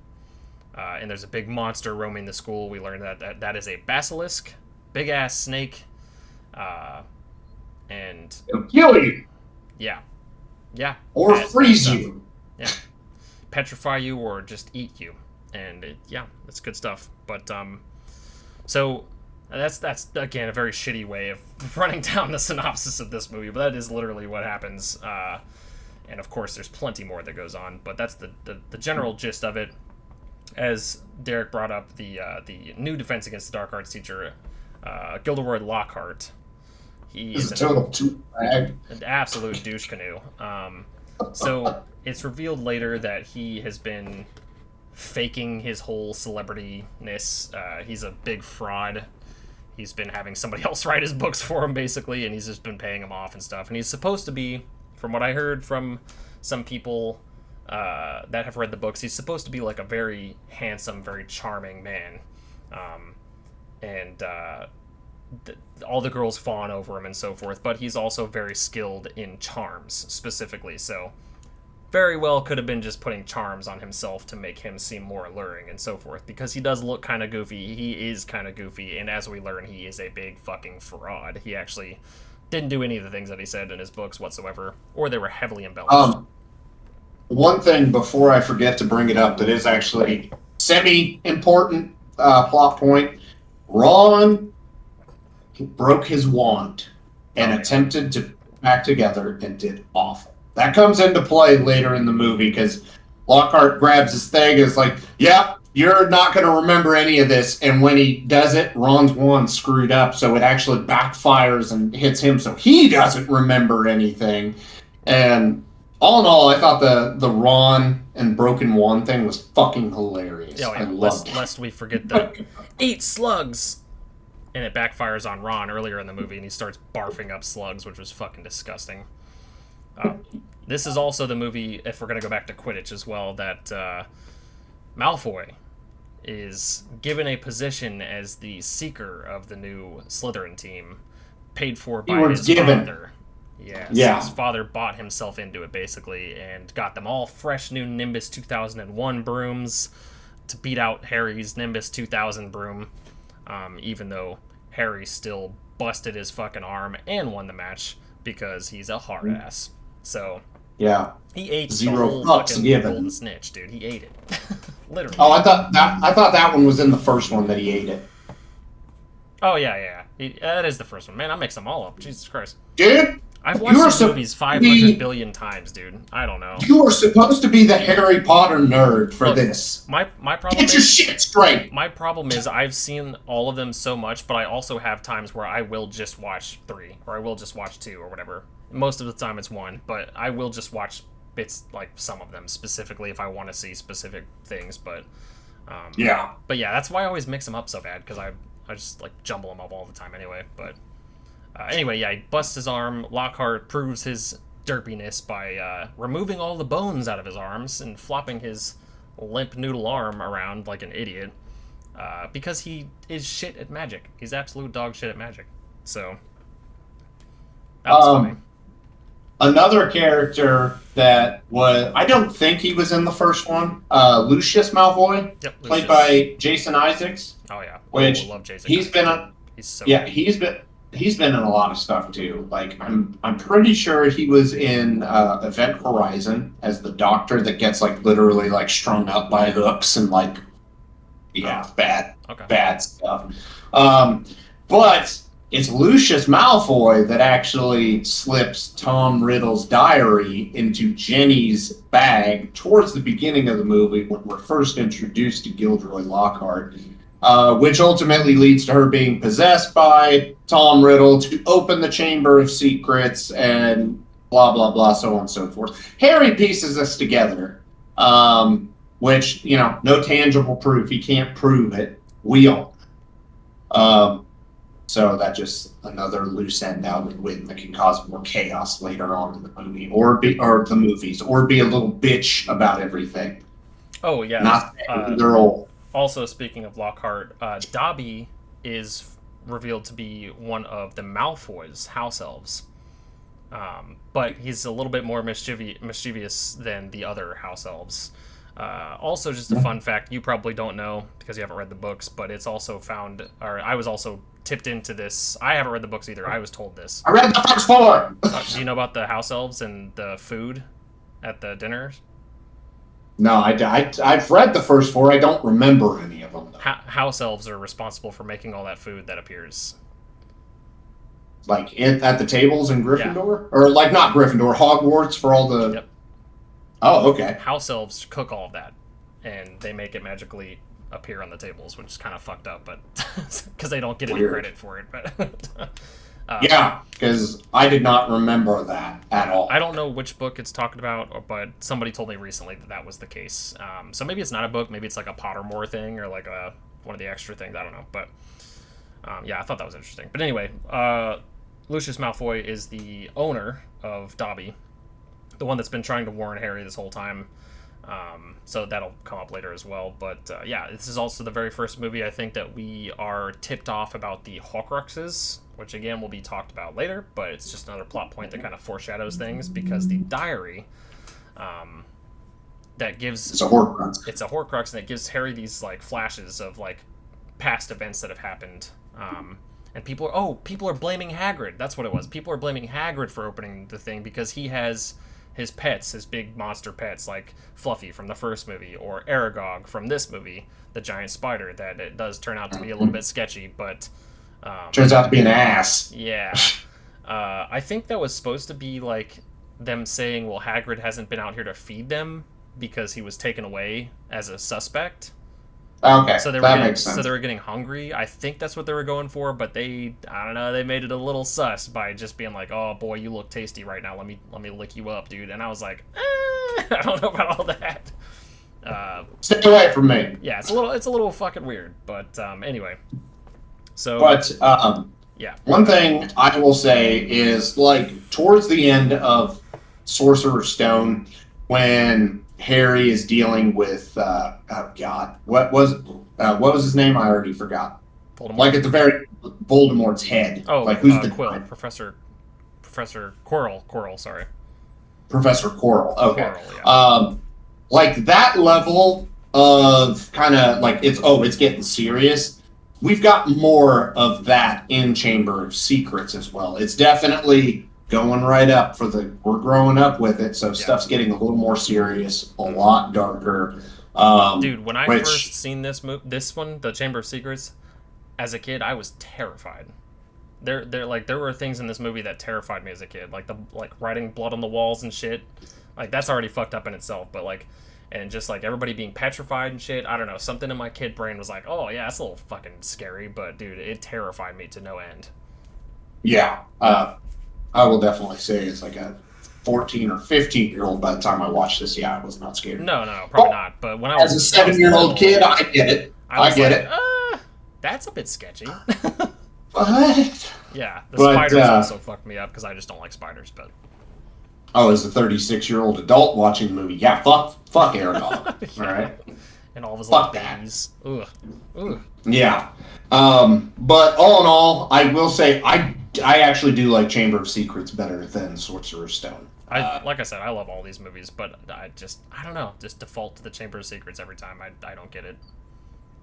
And there's a big monster roaming the school. We learned that is a basilisk, big ass snake, and it'll kill you. Yeah, or freeze you. Yeah, petrify you or just eat you. And that's good stuff. But so that's again a very shitty way of running down the synopsis of this movie, but that is literally what happens. And of course, there's plenty more that goes on, but that's the general gist of it. As Derek brought up, the new Defense Against the Dark Arts teacher, Gilderoy Lockhart. He is a total an absolute douche canoe. So it's revealed later that he has been faking his whole celebrityness. He's a big fraud. He's been having somebody else write his books for him, basically, and he's just been paying him off and stuff. And he's supposed to be, from what I heard from some people that have read the books, he's supposed to be like a very handsome, very charming man. All the girls fawn over him and so forth, but he's also very skilled in charms, specifically, so very well could have been just putting charms on himself to make him seem more alluring and so forth, because he does look kind of goofy. He is kind of goofy, and as we learn, he is a big fucking fraud. He actually didn't do any of the things that he said in his books whatsoever, or they were heavily embellished. One thing before I forget to bring it up that is actually semi-important plot point. Ron broke his wand and attempted to put back together and did awful. That comes into play later in the movie because Lockhart grabs his thing and is like, yeah, you're not going to remember any of this. And when he does it, Ron's wand screwed up, so it actually backfires and hits him, so he doesn't remember anything. And all in all, I thought the Ron and broken wand thing was fucking hilarious. I loved it. Lest we forget the 8 slugs. And it backfires on Ron earlier in the movie, and he starts barfing up slugs, which was fucking disgusting. This is also the movie, if we're going to go back to Quidditch as well, that Malfoy is given a position as the seeker of the new Slytherin team, paid for by his father. Yes, his father bought himself into it, basically, and got them all fresh new Nimbus 2001 brooms to beat out Harry's Nimbus 2000 broom, even though Harry still busted his fucking arm and won the match because he's a hard ass. So he ate the whole fucking golden snitch, dude. He ate it, literally. Oh, I thought that one was in the first one that he ate it. Oh yeah. That is the first one, man. I mix them all up. Jesus Christ, dude. I've watched these movies 500 billion times, dude. I don't know. You are supposed to be the Harry Potter nerd for this. My problem Get your shit straight. My problem is I've seen all of them so much, but I also have times where I will just watch 3, or I will just watch 2, or whatever. Most of the time it's 1, but I will just watch bits, like some of them, specifically if I want to see specific things, but that's why I always mix them up so bad, because I just like jumble them up all the time anyway, but... Anyway, he busts his arm. Lockhart proves his derpiness by removing all the bones out of his arms and flopping his limp noodle arm around like an idiot. Because he is shit at magic. He's absolute dog shit at magic. So, that was funny. Another character that was... I don't think he was in the first one. Lucius Malfoy. Yep, played by Jason Isaacs. Oh, yeah. Which I love Jason he's been on... He's so good. He's been in a lot of stuff too. Like I'm pretty sure he was in Event Horizon as the doctor that gets like literally like strung up by hooks and like bad stuff. But it's Lucius Malfoy that actually slips Tom Riddle's diary into Jenny's bag towards the beginning of the movie when we're first introduced to Gilderoy Lockhart, which ultimately leads to her being possessed by Tom Riddle to open the Chamber of Secrets and blah, blah, blah, so on and so forth. Harry pieces this together, which, no tangible proof. He can't prove it. We own. So that's just another loose end out of Witten that can cause more chaos later on in the movie, or the movies, or be a little bitch about everything. Oh yeah. Not they're all. Also, speaking of Lockhart, Dobby is revealed to be one of the Malfoy's house elves, but he's a little bit more mischievous than the other house elves. Also, just a fun fact, you probably don't know because you haven't read the books, but it's also found, or I was also tipped into this. I haven't read the books either. I was told this. I read the first 4. Do you know about the house elves and the food at the dinners? No, I've read the first 4. I don't remember any of them. House elves are responsible for making all that food that appears. Like at the tables in Gryffindor? Yeah. Or like not Gryffindor, Hogwarts for all the... Yep. Oh, okay. House elves cook all of that, and they make it magically appear on the tables, which is kind of fucked up, but because they don't get any credit for it. But yeah, because I did not remember that at all. I don't know which book it's talking about, but somebody told me recently that was the case. So maybe it's not a book, maybe it's like a Pottermore thing or like one of the extra things. I don't know, but yeah, I thought that was interesting. But anyway, Lucius Malfoy is the owner of Dobby, the one that's been trying to warn Harry this whole time. So that'll come up later as well. But yeah, this is also the very first movie I think that we are tipped off about the Horcruxes, which again will be talked about later, but it's just another plot point that kind of foreshadows things because the diary that gives... It's a Horcrux. It's a Horcrux, and it gives Harry these like flashes of like past events that have happened. And people are blaming Hagrid. That's what it was. People are blaming Hagrid for opening the thing because he has his pets, his big monster pets, like Fluffy from the first movie, or Aragog from this movie, the giant spider, that it does turn out to be a little bit sketchy, but... turns out to be an ass. Yeah. I think that was supposed to be, like, them saying, well, Hagrid hasn't been out here to feed them because he was taken away as a suspect. Okay, so that makes sense. So they were getting hungry. I think that's what they were going for, but I don't know, they made it a little sus by just being like, "Oh boy, you look tasty right now. Let me lick you up, dude." And I was like, I don't know about all that. Stay away from me. Yeah, it's a little fucking weird, but anyway. So, but yeah. One thing I will say is, like, towards the end of Sorcerer's Stone, when Harry is dealing with oh god, what was his name? I already forgot. Voldemort. Like at the very Voldemort's head. Oh, like who's the Quill? Professor Quirrell. Sorry. Professor Quirrell. Okay. Quirrell, yeah. Like that level of kind of like it's getting serious. We've got more of that in Chamber of Secrets as well. It's definitely going right up we're growing up with it, so stuff's getting a little more serious, a lot darker. Dude, when I first seen this one, the Chamber of Secrets, as a kid, I was terrified. There were things in this movie that terrified me as a kid, like writing blood on the walls and shit. Like that's already fucked up in itself, but like, and just like everybody being petrified and shit. I don't know, something in my kid brain was like, oh yeah, that's a little fucking scary, but dude, it terrified me to no end. Yeah. I will definitely say it's like a 14 or 15-year-old by the time I watched this. Yeah, I was not scared. No, probably not. But when I was as a 7-year-old kid, I get it. I get it. That's a bit sketchy. What? Yeah, spiders also fucked me up because I just don't like spiders. But as a 36-year-old adult watching the movie, yeah, fuck Aragog. Yeah. All right, and all of his little babies. Ugh. Yeah, but all in all, I will say I actually do like Chamber of Secrets better than Sorcerer's Stone. Like I said, I love all these movies, but I don't know, just default to the Chamber of Secrets every time. I don't get it.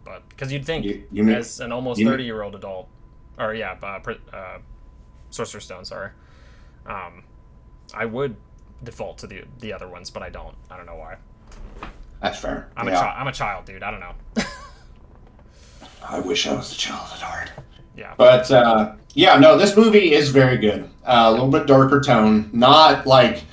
But because you'd think as an almost 30-year-old adult, or Sorcerer's Stone, sorry, I would default to the other ones, but I don't. I don't know why. That's fair. I'm a child, dude. I don't know. I wish I was a child at heart. Yeah. But yeah, no, this movie is very good. A little bit darker tone, not like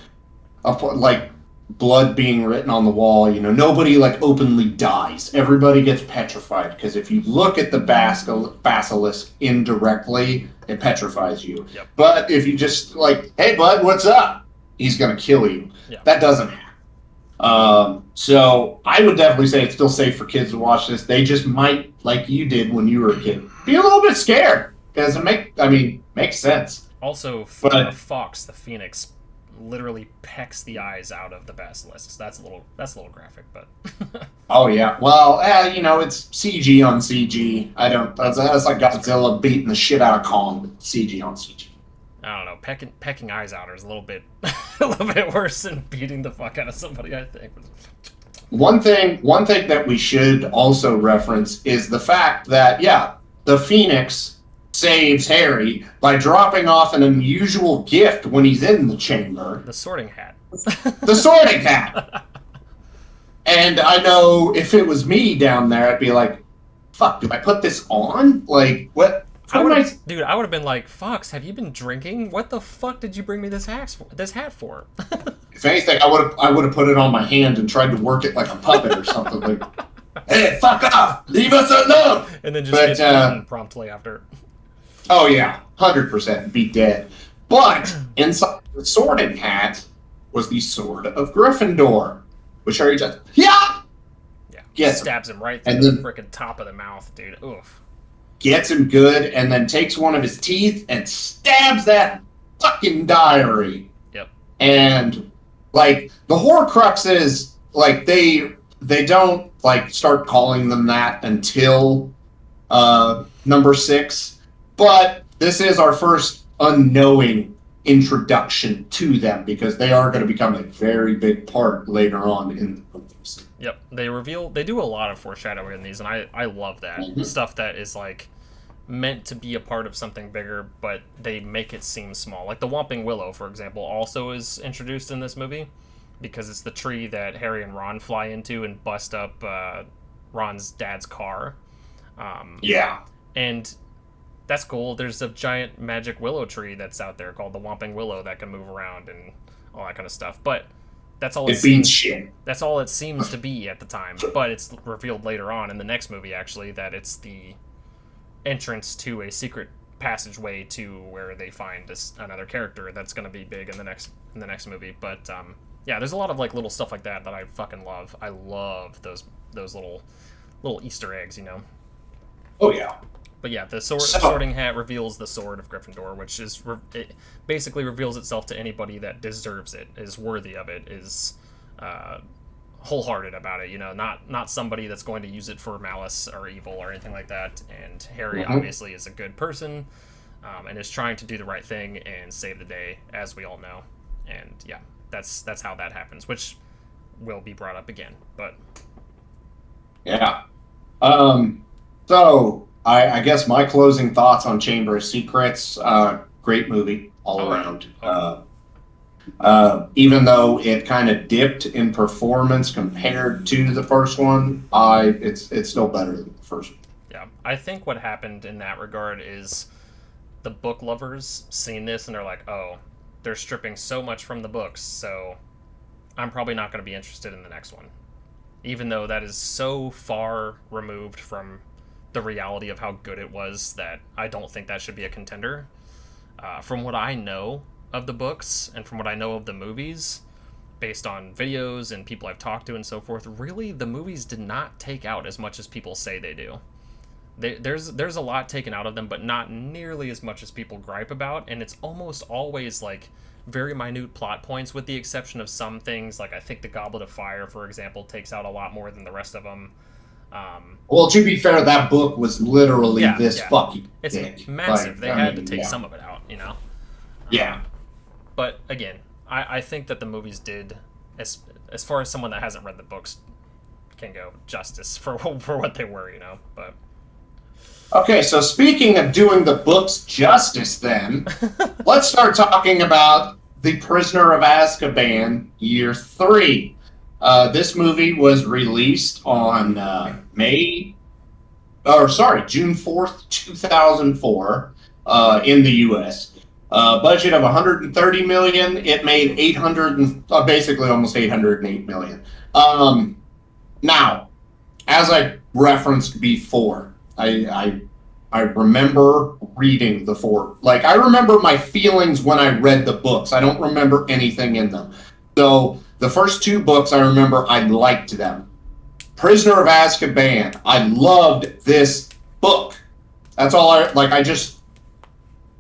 like blood being written on the wall. You know, nobody like openly dies. Everybody gets petrified because if you look at the basilisk indirectly, it petrifies you. Yep. But if you just like, hey bud, what's up? He's gonna kill you. Yeah. That doesn't happen. So I would definitely say it's still safe for kids to watch this. They just might, like you did when you were a kid, be a little bit scared because makes sense. Also, But Fox the Phoenix literally pecks the eyes out of the basilisks. That's a little graphic, but oh yeah, well, it's CG on CG. I don't. That's like Godzilla beating the shit out of Kong. CG on CG. I don't know. Pecking eyes out is a little bit a little bit worse than beating the fuck out of somebody, I think. One thing that we should also reference is the fact that the Phoenix saves Harry by dropping off an unusual gift when he's in the chamber. The sorting hat. The sorting hat. And I know if it was me down there, I'd be like, fuck, do I put this on? Like, what? Dude, I would have been like, Fox, have you been drinking? What the fuck did you bring me this hat for? If anything, I would have put it on my hand and tried to work it like a puppet or something. Like, hey, fuck off! Leave us alone! And then just get eaten promptly after. Oh yeah, 100% be dead. But inside the sorting hat was the sword of Gryffindor, which Harry just stabs him right through the freaking top of the mouth, dude. Oof. Gets him good, and then takes one of his teeth and stabs that fucking diary. Yep. And like the Horcrux is like they don't like start calling them that until number 6, but this is our first unknowing introduction to them because they are going to become a very big part later on in the movies. Yep, they do a lot of foreshadowing in these, and I love that. Mm-hmm. Stuff that is like meant to be a part of something bigger, but they make it seem small. Like the Whomping Willow, for example, also is introduced in this movie because it's the tree that Harry and Ron fly into and bust up Ron's dad's car. And that's cool. There's a giant magic willow tree that's out there called the Whomping Willow that can move around and all that kind of stuff. But that's all that's all it seems to be at the time. But it's revealed later on in the next movie, actually, that it's the entrance to a secret passageway to where they find another character that's going to be big in the next movie. But there's a lot of like little stuff like that I fucking love. I love those little Easter eggs, you know. Oh yeah. But yeah, the sorting hat reveals the sword of Gryffindor, which is it basically reveals itself to anybody that deserves it, is worthy of it, is wholehearted about it. You know, not somebody that's going to use it for malice or evil or anything like that. And Harry obviously is a good person, and is trying to do the right thing and save the day, as we all know. And yeah, that's how that happens, which will be brought up again. But yeah, so. I guess my closing thoughts on Chamber of Secrets, great movie all around. Even though it kind of dipped in performance compared to the first one, it's still better than the first one. Yeah, I think what happened in that regard is the book lovers seen this and they're like, oh, they're stripping so much from the books, so I'm probably not going to be interested in the next one. Even though that is so far removed from the reality of how good it was that I don't think that should be a contender. From what I know of the books and from what I know of the movies, based on videos and people I've talked to and so forth, really the movies did not take out as much as people say they do. There's a lot taken out of them, but not nearly as much as people gripe about, and it's almost always like very minute plot points, with the exception of some things. Like I think the Goblet of Fire, for example, takes out a lot more than the rest of them. Well, to be fair, that book was literally fucking it's thick. massive. They had to take some of it out, you know? Yeah. But again, I think that the movies did, as far as someone that hasn't read the books can go, justice for what they were, you know? But okay, so speaking of doing the books justice then, let's start talking about The Prisoner of Azkaban, Year 3. This movie was released on May June 4th, 2004, in the U.S. Budget of 130 million. It made 800, basically almost 808 million. Now, as I referenced before, I remember reading the four. Like, I remember my feelings when I read the books. I don't remember anything in them. So the first two books, I remember I liked them. Prisoner of Azkaban. I loved this book. That's all I just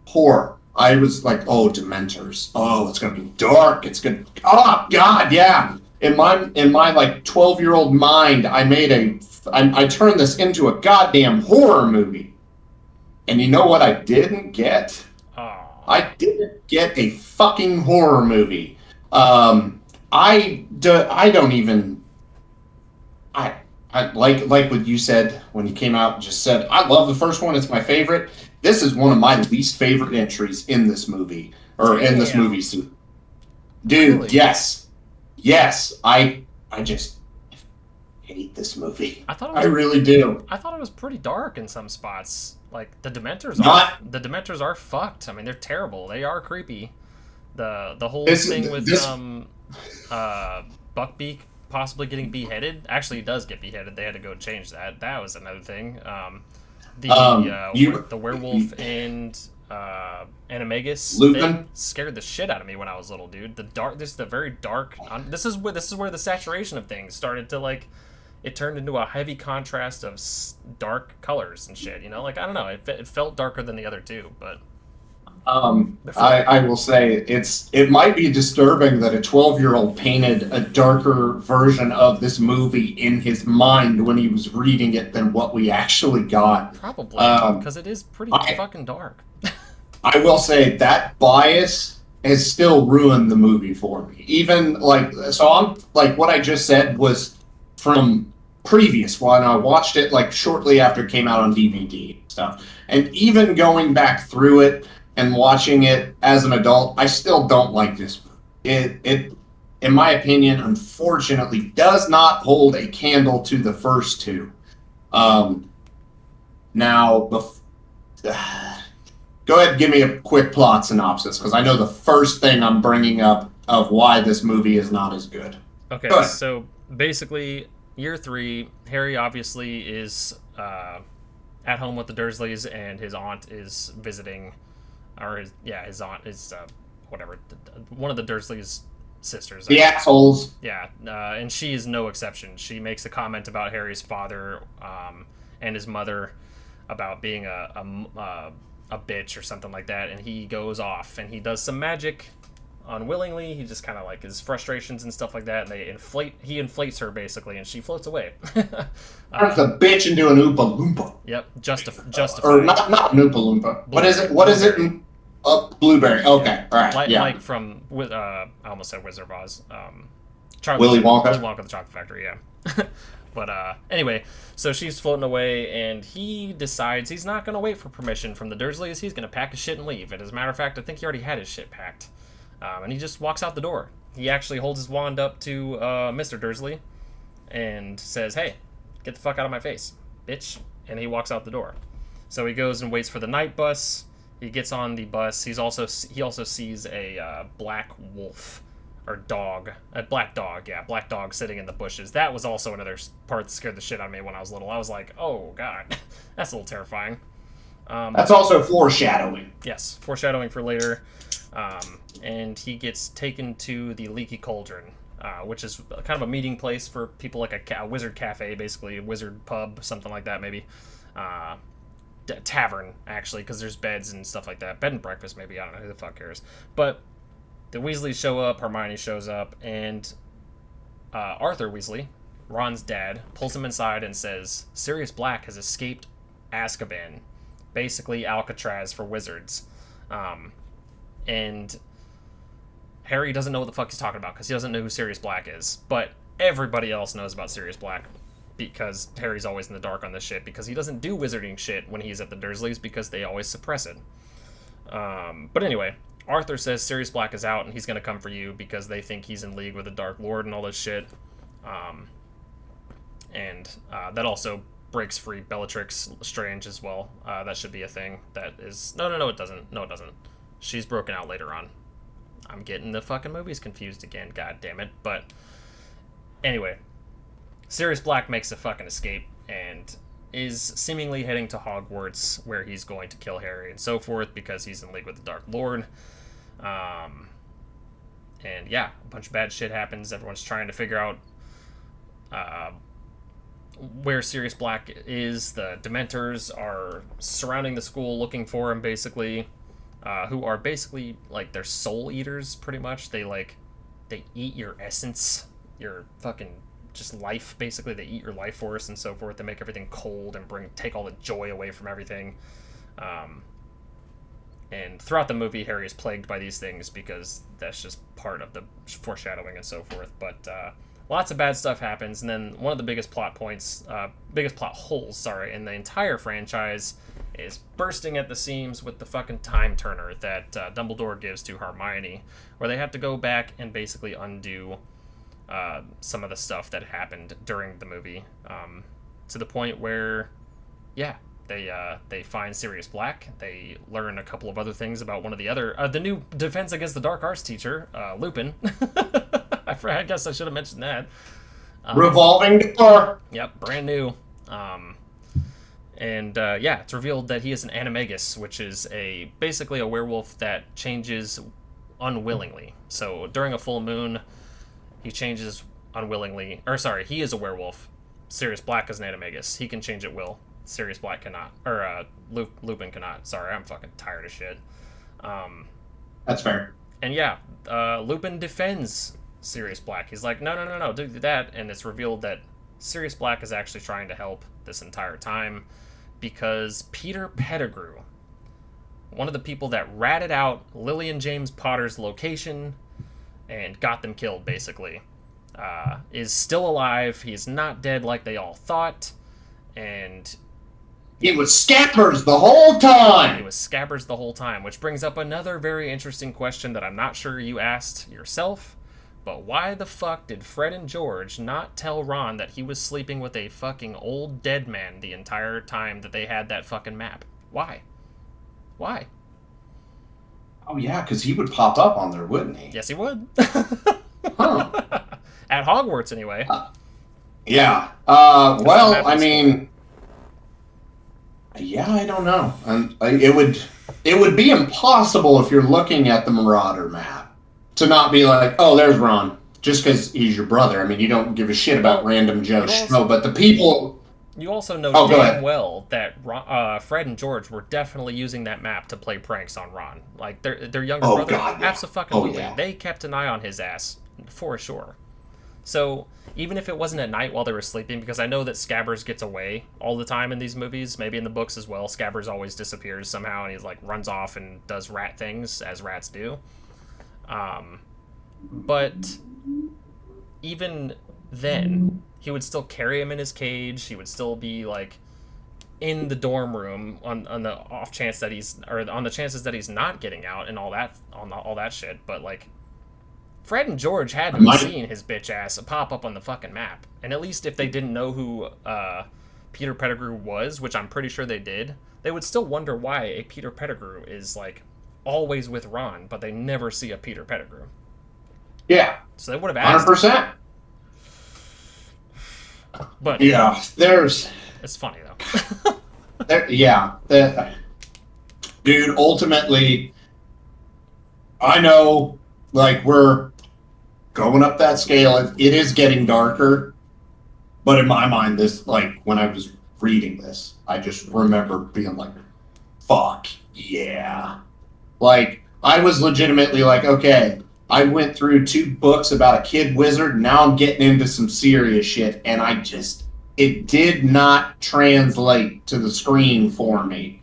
horror. I was like, oh, Dementors. Oh, it's gonna be dark. It's gonna. Oh God, yeah. In my like 12-year-old mind, I turned this into a goddamn horror movie. And you know what I didn't get? Oh. I didn't get a fucking horror movie. I don't even. I like what you said when you came out and just said, I love the first one, it's my favorite. This is one of my least favorite entries in this movie. Or in this movie. Dude, really? Yes. I just hate this movie. I really do. I thought it was pretty dark in some spots. Like, the Dementors are fucked. I mean, they're terrible. They are creepy. The whole thing with Buckbeak possibly getting beheaded. Actually, he does get beheaded. They had to go change that. That was another thing. The werewolf and Animagus, they scared the shit out of me when I was little, dude. This is the very dark. This is where the saturation of things started to like. It turned into a heavy contrast of dark colors and shit. You know, like I don't know. It felt darker than the other two, but. I will say it might be disturbing that a 12-year-old painted a darker version of this movie in his mind when he was reading it than what we actually got. Probably, because it is pretty fucking dark. I will say that bias has still ruined the movie for me. Even I'm what I just said was from previous when I watched it like shortly after it came out on DVD and stuff. And even going back through it and watching it as an adult, I still don't like this movie. It in my opinion, unfortunately, does not hold a candle to the first two. Now, go ahead and give me a quick plot synopsis, because I know the first thing I'm bringing up of why this movie is not as good. Okay, so basically, year 3, Harry obviously is at home with the Dursleys, and his aunt is visiting, his aunt is one of the Dursleys' sisters. The assholes. Yeah, and she is no exception. She makes a comment about Harry's father and his mother about being a bitch or something like that, and he goes off and he does some magic unwillingly. He just kind of like his frustrations and stuff like that, and he inflates her basically, and she floats away. Turns the bitch into an Oompa Loompa. Yep, justified. Or not an Oompa Loompa. What is it? Blueberry. Okay, all right. Like from I almost said Wizard of Oz. Willy Wonka. Willy Wonka, the Chocolate Factory. Yeah. But anyway, so she's floating away, and he decides he's not going to wait for permission from the Dursleys. He's going to pack his shit and leave. And as a matter of fact, I think he already had his shit packed. And he just walks out the door. He actually holds his wand up to Mr. Dursley and says, "Hey, get the fuck out of my face, bitch." And he walks out the door. So he goes and waits for the night bus. He gets on the bus. He also sees a black wolf. Or dog. A black dog, yeah. Black dog sitting in the bushes. That was also another part that scared the shit out of me when I was little. I was like, oh, God. That's a little terrifying. That's also foreshadowing. Yes, foreshadowing for later. And he gets taken to the Leaky Cauldron, which is kind of a meeting place for people, like a wizard cafe, basically. A wizard pub, something like that, maybe. Tavern, actually, because there's beds and stuff like that. Bed and breakfast, maybe. I don't know. Who the fuck cares? But the Weasleys show up, Hermione shows up, and Arthur Weasley, Ron's dad, pulls him inside and says, Sirius Black has escaped Azkaban, basically Alcatraz for wizards. And Harry doesn't know what the fuck he's talking about, because he doesn't know who Sirius Black is, but everybody else knows about Sirius Black, because Harry's always in the dark on this shit, because he doesn't do wizarding shit when he's at the Dursleys, because they always suppress it. But anyway, Arthur says Sirius Black is out and he's going to come for you because they think he's in league with the Dark Lord and all this shit. And that also breaks free Bellatrix Strange as well. That should be a thing. That is no, it doesn't. No, it doesn't. She's broken out later on. I'm getting the fucking movies confused again. God damn it. But anyway, Sirius Black makes a fucking escape and is seemingly heading to Hogwarts, where he's going to kill Harry and so forth because he's in league with the Dark Lord. And yeah, a bunch of bad shit happens. Everyone's trying to figure out where Sirius Black is. The Dementors are surrounding the school looking for him, basically. Who are basically, like, they're soul eaters, pretty much. They eat your essence, your fucking just life, basically. They eat your life force and so forth. They make everything cold and take all the joy away from everything. And throughout the movie, Harry is plagued by these things because that's just part of the foreshadowing and so forth. But lots of bad stuff happens, and then one of the biggest plot holes, in the entire franchise is bursting at the seams with the fucking time turner that Dumbledore gives to Hermione, where they have to go back and basically undo some of the stuff that happened during the movie, to the point where, yeah, they find Sirius Black. They learn a couple of other things about one of the other, the new Defense Against the Dark Arts teacher, Lupin. I guess I should have mentioned that. Revolving door. Yep, brand new. Yeah, it's revealed that he is an animagus, which is basically a werewolf that changes unwillingly. So during a full moon, he changes unwillingly. Or sorry, he is a werewolf. Sirius Black is an animagus. He can change at will. Sirius Black cannot. Or Lupin cannot. Sorry, I'm fucking tired of shit. That's fair. And yeah, Lupin defends Sirius Black. He's like, no, do that. And it's revealed that Sirius Black is actually trying to help this entire time because Peter Pettigrew, one of the people that ratted out Lily and James Potter's location and got them killed, basically, is still alive. He's not dead like they all thought. And he was Scabbers the whole time! He was Scabbers the whole time, which brings up another very interesting question that I'm not sure you asked yourself. But why the fuck did Fred and George not tell Ron that he was sleeping with a fucking old dead man the entire time that they had that fucking map? Why? Why? Oh, yeah, because he would pop up on there, wouldn't he? Yes, he would. Huh. At Hogwarts, anyway. Yeah. Well, I mean... Yeah, I don't know. It would be impossible if you're looking at the Marauder map to not be like, oh, there's Ron, just because he's your brother. I mean, you don't give a shit about random Joe Schmo, but the people... You also know damn well that Fred and George were definitely using that map to play pranks on Ron. Like, their younger brother, God, yeah. absolutely. Yeah. They kept an eye on his ass, for sure. So, even if it wasn't at night while they were sleeping, because I know that Scabbers gets away all the time in these movies, maybe in the books as well, Scabbers always disappears somehow, and he, like, runs off and does rat things, as rats do. But even then, he would still carry him in his cage. He would still be like in the dorm room on the off chance that on the chances that he's not getting out and all that shit. But like, Fred and George had to have seen his bitch ass pop up on the fucking map. And at least if they didn't know who Peter Pettigrew was, which I'm pretty sure they did, they would still wonder why a Peter Pettigrew is like always with Ron, but they never see a Peter Pettigrew. Yeah. So they would have asked 100%. But yeah, it's funny though. Dude, ultimately, I know, like, we're going up that scale. It is getting darker, but in my mind, this, like, when I was reading this, I just remember being like, fuck yeah. Like, I was legitimately like, okay, I went through 2 books about a kid wizard, now I'm getting into some serious shit, and it did not translate to the screen for me.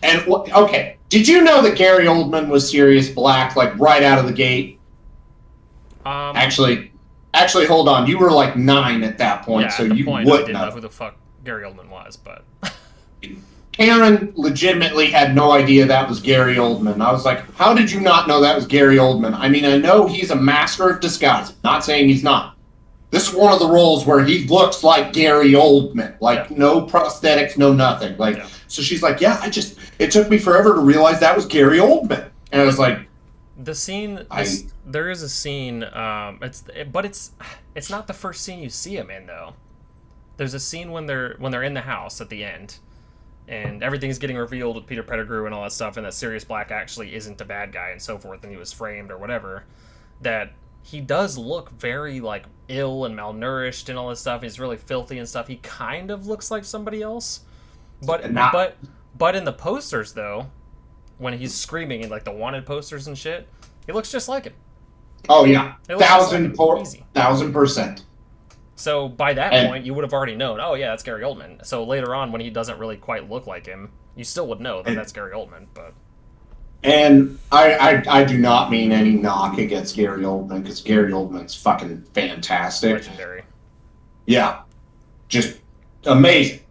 Okay, did you know that Gary Oldman was Sirius Black, like, right out of the gate? Actually, hold on, you were like 9 at that point, so you wouldn't I didn't know who the fuck Gary Oldman was, but... Karen legitimately had no idea that was Gary Oldman. I was like, how did you not know that was Gary Oldman? I mean, I know he's a master of disguise. Not saying he's not. this is one of the roles where he looks like Gary Oldman, like Yeah. no prosthetics, no nothing. Like, Yeah. so she's like, yeah, it took me forever to realize that was Gary Oldman. And I was like, The scene, there is a scene. It's not the first scene you see him in though. There's a scene when they're in the house at the end, and everything's getting revealed with Peter Pettigrew and all that stuff, and that Sirius Black actually isn't the bad guy and so forth, and he was framed or whatever. That he does look very like ill and malnourished and all this stuff. He's really filthy and stuff. He kind of looks like somebody else, but in the posters though, when he's screaming in like the wanted posters and shit, he looks just like him. Oh yeah, It looks just like him. 1,000%. So by that point, you would have already known. Oh yeah, that's Gary Oldman. So later on, when he doesn't really quite look like him, you still would know that that's Gary Oldman. But and I do not mean any knock against Gary Oldman, because Gary Oldman's fucking fantastic. Legendary. Yeah, just amazing.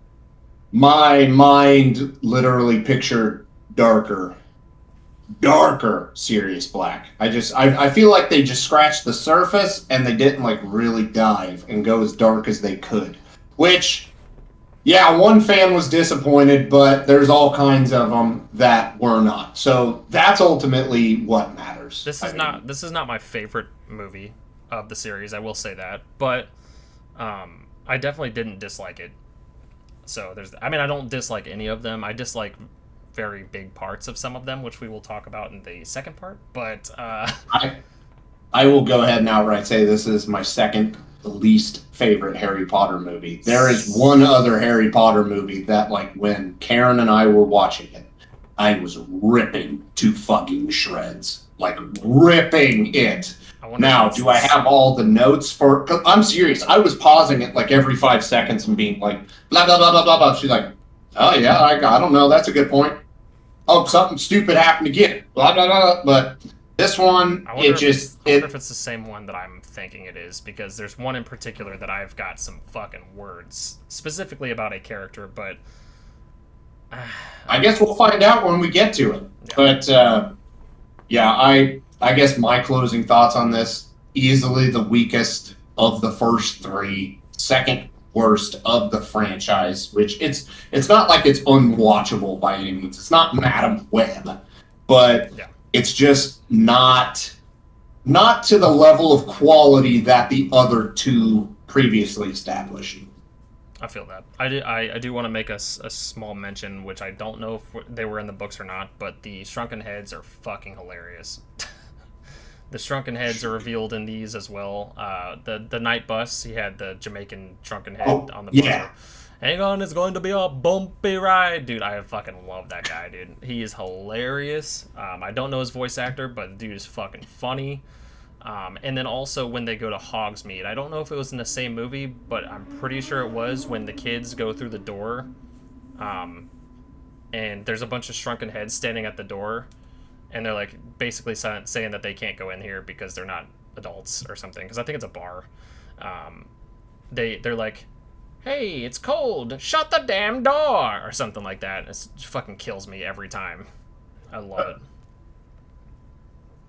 My mind literally pictured darker Sirius Black. I feel like they just scratched the surface and they didn't like really dive and go as dark as they could. Which, yeah, one fan was disappointed, but there's all kinds of them that were not. So that's ultimately what matters. This is not my favorite movie of the series. I will say that, but I definitely didn't dislike it. So I don't dislike any of them. I dislike very big parts of some of them, which we will talk about in the second part. But I will go ahead and outright say this is my second least favorite Harry Potter movie. There is one other Harry Potter movie that, like, when Karen and I were watching it, I was ripping to fucking shreds. Like, ripping it. Now, do I have all the notes for... Cause I'm serious. I was pausing it, like, every 5 seconds and being like, blah, blah, blah, blah, blah, blah. She's like, oh, yeah, I don't know. That's a good point. Oh, something stupid happened again. Blah, blah, blah. But this one, I wonder if it's the same one that I'm thinking it is, because there's one in particular that I've got some fucking words specifically about a character, but... I guess we'll find out when we get to it. Yeah. But, yeah, I guess my closing thoughts on this, easily the weakest of the first three, second worst of the franchise, which it's not like it's unwatchable by any means. It's not Madam Web, but it's just not to the level of quality that the other two previously established. I feel that. I do want to make a small mention, which I don't know if they were in the books or not, but the shrunken heads are fucking hilarious. The shrunken heads are revealed in these as well. The night bus, he had the Jamaican shrunken head on the bus. Yeah. Hang on, it's going to be a bumpy ride. Dude, I fucking love that guy, dude. He is hilarious. I don't know his voice actor, but the dude is fucking funny. And then also when they go to Hogsmeade, I don't know if it was in the same movie, but I'm pretty sure it was, when the kids go through the door, and there's a bunch of shrunken heads standing at the door, and they're like basically saying that they can't go in here because they're not adults or something, because I think it's a bar. They're like, hey, it's cold, shut the damn door, or something like that. It fucking kills me every time. I love it.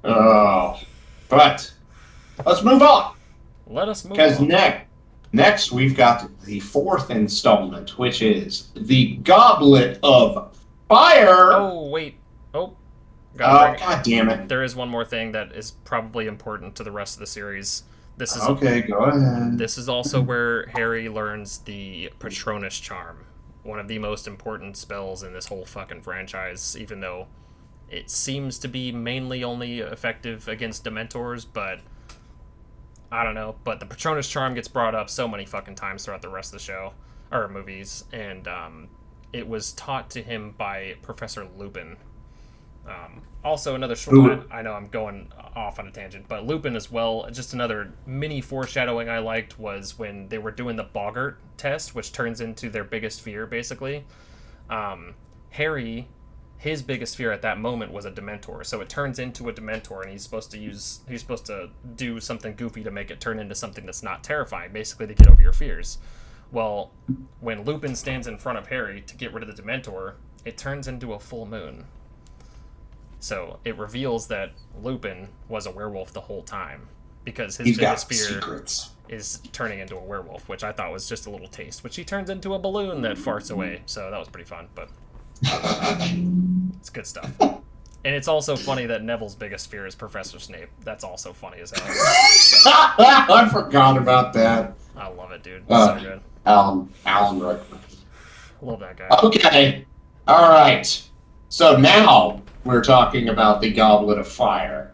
Oh, but let's move on. Let us move on. Because next we've got the fourth installment, which is the Goblet of Fire. Oh, wait. Oh, God damn it. There is one more thing that is probably important to the rest of the series. This is okay, go ahead. This is also where Harry learns the Patronus Charm, one of the most important spells in this whole fucking franchise, even though it seems to be mainly only effective against Dementors, but I don't know. But the Patronus Charm gets brought up so many fucking times throughout the rest of the show, or movies, and it was taught to him by Professor Lupin. Also, another short... I know I'm going off on a tangent, but Lupin as well, just another mini foreshadowing I liked was when they were doing the Boggart test, which turns into their biggest fear, basically. Harry... his biggest fear at that moment was a Dementor, so it turns into a Dementor, and he's supposed to do something goofy to make it turn into something that's not terrifying, basically to get over your fears. Well, when Lupin stands in front of Harry to get rid of the Dementor, it turns into a full moon. So it reveals that Lupin was a werewolf the whole time. because his He's got biggest fear secrets. is turning into a werewolf, which I thought was just a little taste, which he turns into a balloon that farts away. So that was pretty fun, but it's good stuff. And it's also funny that Neville's biggest fear is Professor Snape. That's also funny as hell. I forgot about that. I love it, dude. So good. Alan Rickman. Love that guy. Okay. All right. So now we're talking about the Goblet of Fire.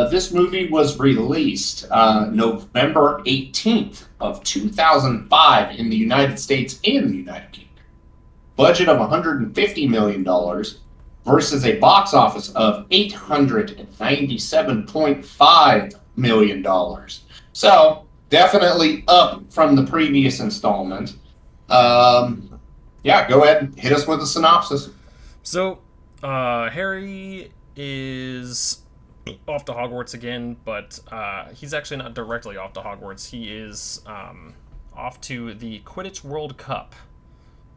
This movie was released November 18th of 2005 in the United States and the United Kingdom. Budget of $150 million versus a box office of $897.5 million. So, definitely up from the previous installment. Yeah, go ahead and hit us with a synopsis. So, Harry is off to Hogwarts again, but he's actually not directly off to Hogwarts. He is off to the Quidditch World Cup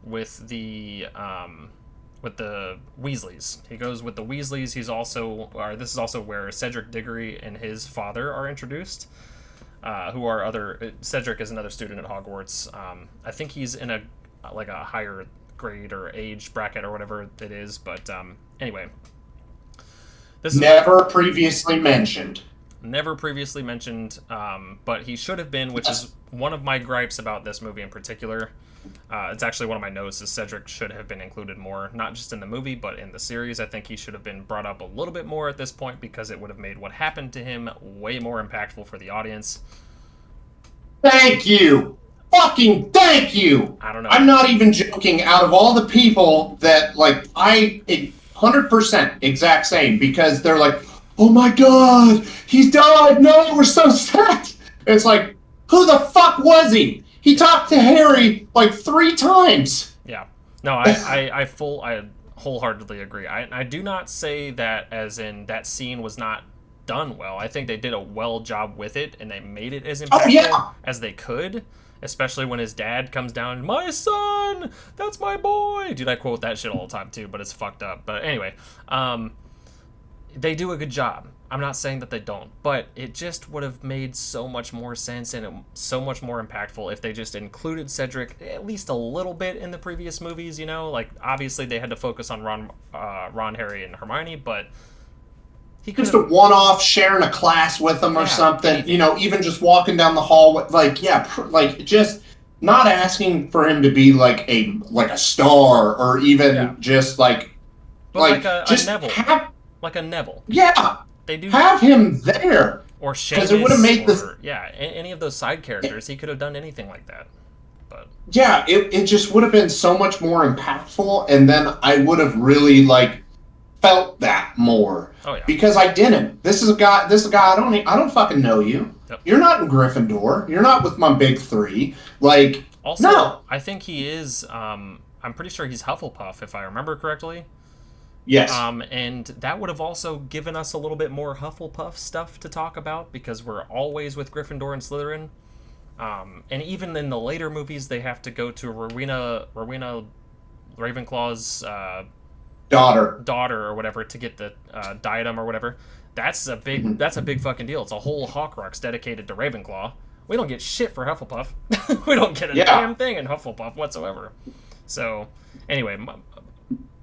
with the Weasleys. He goes with the Weasleys. This is also where Cedric Diggory and his father are introduced. Cedric is another student at Hogwarts. I think he's in a higher grade or age bracket or whatever it is. But anyway, this never previously mentioned. Never previously mentioned, but he should have been, which is one of my gripes about this movie in particular. It's actually one of my notes is Cedric should have been included more, not just in the movie, but in the series. I think he should have been brought up a little bit more at this point because it would have made what happened to him way more impactful for the audience. Thank you! Fucking thank you! I don't know. I'm not even joking. Out of all the people that, 100% exact same, because they're like, oh my god, he's died! No, we're so sad! It's like, who the fuck was he? He talked to Harry 3 times. Yeah. No, I wholeheartedly agree. I do not say that as in that scene was not done well. I think they did a well job with it, and they made it as impactful as they could, especially when his dad comes down, my son, that's my boy. Dude, I quote that shit all the time too, but it's fucked up. But anyway, they do a good job. I'm not saying that they don't, but it just would have made so much more sense and so much more impactful if they just included Cedric at least a little bit in the previous movies, you know? Obviously they had to focus on Ron, Harry, and Hermione, but he could just a one-off sharing a class with them or something, even just walking down the hall, just not asking for him to be a star or even just a Neville. Like a Neville. Yeah. They do have him there, or Seamus, because it would have made this. Yeah, any of those side characters, he could have done anything like that. But yeah, it just would have been so much more impactful, and then I would have really felt that more. Oh yeah, because I didn't. This is a guy. I don't fucking know you. Yep. You're not in Gryffindor. You're not with my big three. Also, no. I think he is. I'm pretty sure he's Hufflepuff, if I remember correctly. Yes. And that would have also given us a little bit more Hufflepuff stuff to talk about because we're always with Gryffindor and Slytherin. And even in the later movies, they have to go to Rowena Ravenclaw's daughter or whatever to get the diadem or whatever. That's a big fucking deal. It's a whole Horcrux dedicated to Ravenclaw. We don't get shit for Hufflepuff. We don't get a damn thing in Hufflepuff whatsoever. So anyway.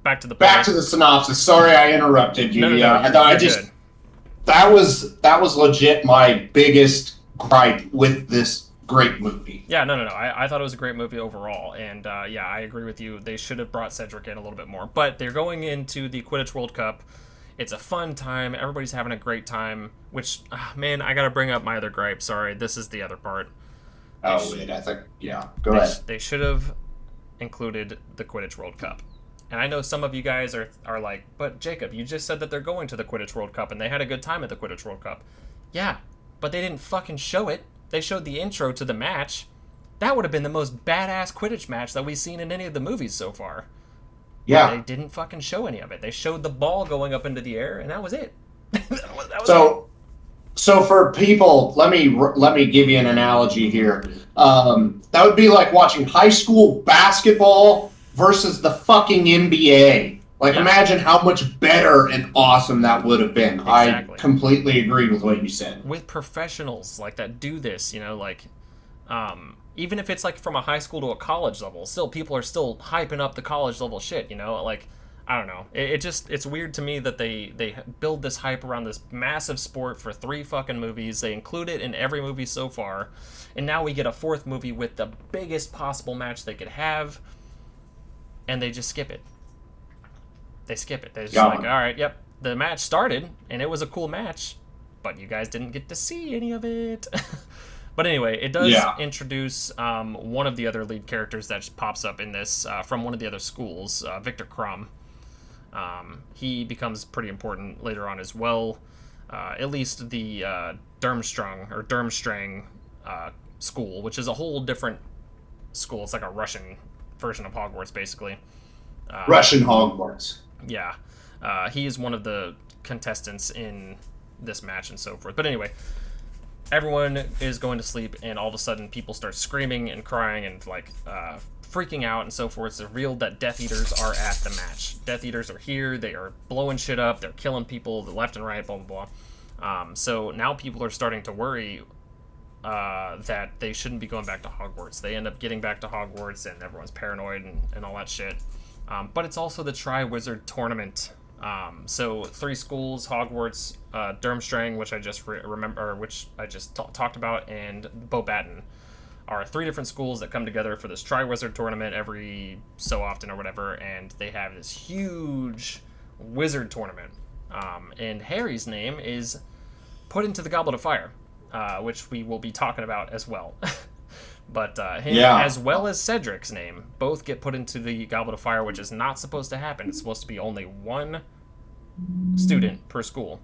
Back to the synopsis. Sorry, I interrupted you. No, that was legit my biggest gripe with this great movie. Yeah, no. I thought it was a great movie overall, and I agree with you. They should have brought Cedric in a little bit more, but they're going into the Quidditch World Cup. It's a fun time. Everybody's having a great time. Which, man, I gotta bring up my other gripe. Sorry, this is the other part. Go ahead. They should have included the Quidditch World Cup. And I know some of you guys are like, but Jacob, you just said that they're going to the Quidditch World Cup and they had a good time at the Quidditch World Cup. Yeah, but they didn't fucking show it. They showed the intro to the match. That would have been the most badass Quidditch match that we've seen in any of the movies so far. Yeah. But they didn't fucking show any of it. They showed the ball going up into the air, and that was it. So for people, let me give you an analogy here. That would be like watching high school basketball versus the fucking NBA. Like, Yeah, imagine how much better and awesome that would have been. I exactly. completely agree with what you said. With professionals like that do this, like even if it's like from a high school to a college level, still people are still hyping up the college level shit. Like I don't know. It's weird to me that they build this hype around this massive sport for 3 fucking movies. They include it in every movie so far, and now we get a fourth movie with the biggest possible match they could have, and they just skip it. They skip it. They're just like, all Gone. right, yep, the match started and it was a cool match, but you guys didn't get to see any of it. But anyway, it does Yeah. introduce one of the other lead characters that just pops up in this from one of the other schools, Victor Crumb. He becomes pretty important later on as well. At least the Durmstrang school, which is a whole different school. It's like a Russian version of Hogwarts, basically. Russian Hogwarts. Yeah, he is one of the contestants in this match and so forth. But anyway, everyone is going to sleep, and all of a sudden, people start screaming and crying and like freaking out and so forth. It's revealed that Death Eaters are at the match. Death Eaters are here. They are blowing shit up. They're killing people left and right. Blah blah blah. So now people are starting to worry that they shouldn't be going back to Hogwarts. They end up getting back to Hogwarts, and everyone's paranoid and all that shit. But it's also the Triwizard Tournament. So 3 schools: Hogwarts, Durmstrang, which I just remember, or which I just talked about, and Beauxbaton, are 3 different schools that come together for this Triwizard Tournament every so often or whatever, and they have this huge wizard tournament. And Harry's name is put into the Goblet of Fire, which we will be talking about as well. But him, Yeah. as well as Cedric's name, both get put into the Goblet of Fire, which is not supposed to happen. It's supposed to be only 1 student per school.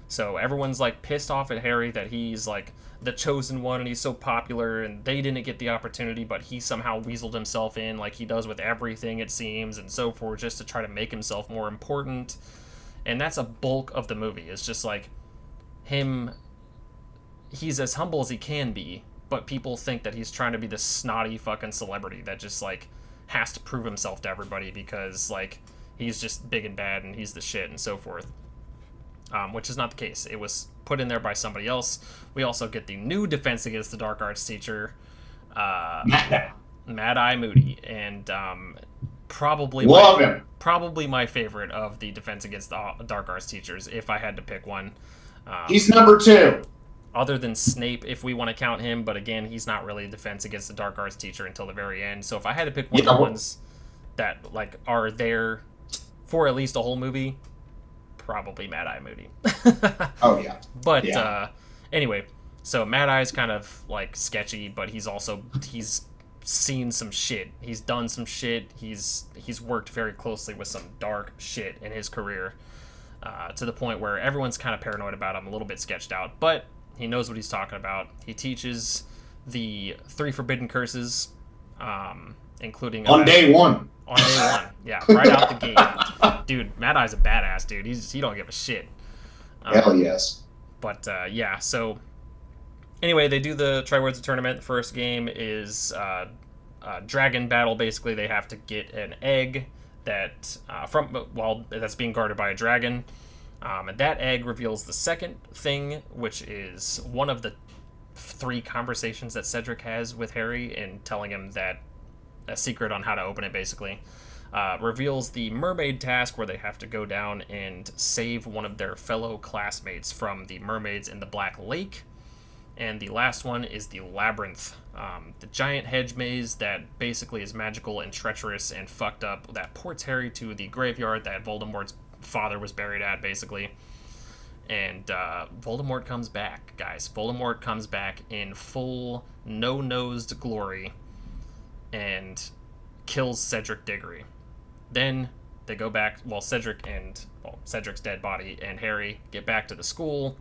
So everyone's like pissed off at Harry that he's like the chosen one and he's so popular and they didn't get the opportunity, but he somehow weaseled himself in like he does with everything, it seems, and so forth, just to try to make himself more important. And that's a bulk of the movie. It's just like him. He's as humble as he can be, but people think that he's trying to be this snotty fucking celebrity that just like has to prove himself to everybody because like he's just big and bad and he's the shit and so forth. Which is not the case. It was put in there by somebody else. We also get the new Defense Against the Dark Arts teacher, Mad Eye Moody, and Love him. probably my favorite of the Defense Against the Dark Arts teachers, if I had to pick one. He's number 2. Other than Snape, if we want to count him, but again, he's not really a Defense Against the Dark Arts teacher until the very end. So if I had to pick one of the ones that like are there for at least a whole movie, probably Mad Eye Moody. Oh yeah. But Yeah. anyway, so Mad Eye's kind of like sketchy, but he's seen some shit. He's done some shit. He's worked very closely with some dark shit in his career, to the point where everyone's kind of paranoid about him, a little bit sketched out. But he knows what he's talking about. He teaches the 3 forbidden curses, including On day 1. on day 1, yeah, right out the gate. Dude, Mad Eye's a badass, dude. He don't give a shit. Hell yes. But yeah, so anyway, they do the Triwizard Tournament. The first game is dragon battle. Basically, they have to get an egg that's being guarded by a dragon. And that egg reveals the second thing, which is one of the 3 conversations that Cedric has with Harry, and telling him that a secret on how to open it, basically. Reveals the mermaid task, where they have to go down and save one of their fellow classmates from the mermaids in the Black Lake. And the last one is the Labyrinth, the giant hedge maze that basically is magical and treacherous and fucked up, that ports Harry to the graveyard that Voldemort's father was buried at, basically. And Voldemort comes back, guys. Voldemort comes back in full no-nosed glory and kills Cedric Diggory. Then they go back, Cedric's dead body and Harry get back to the school.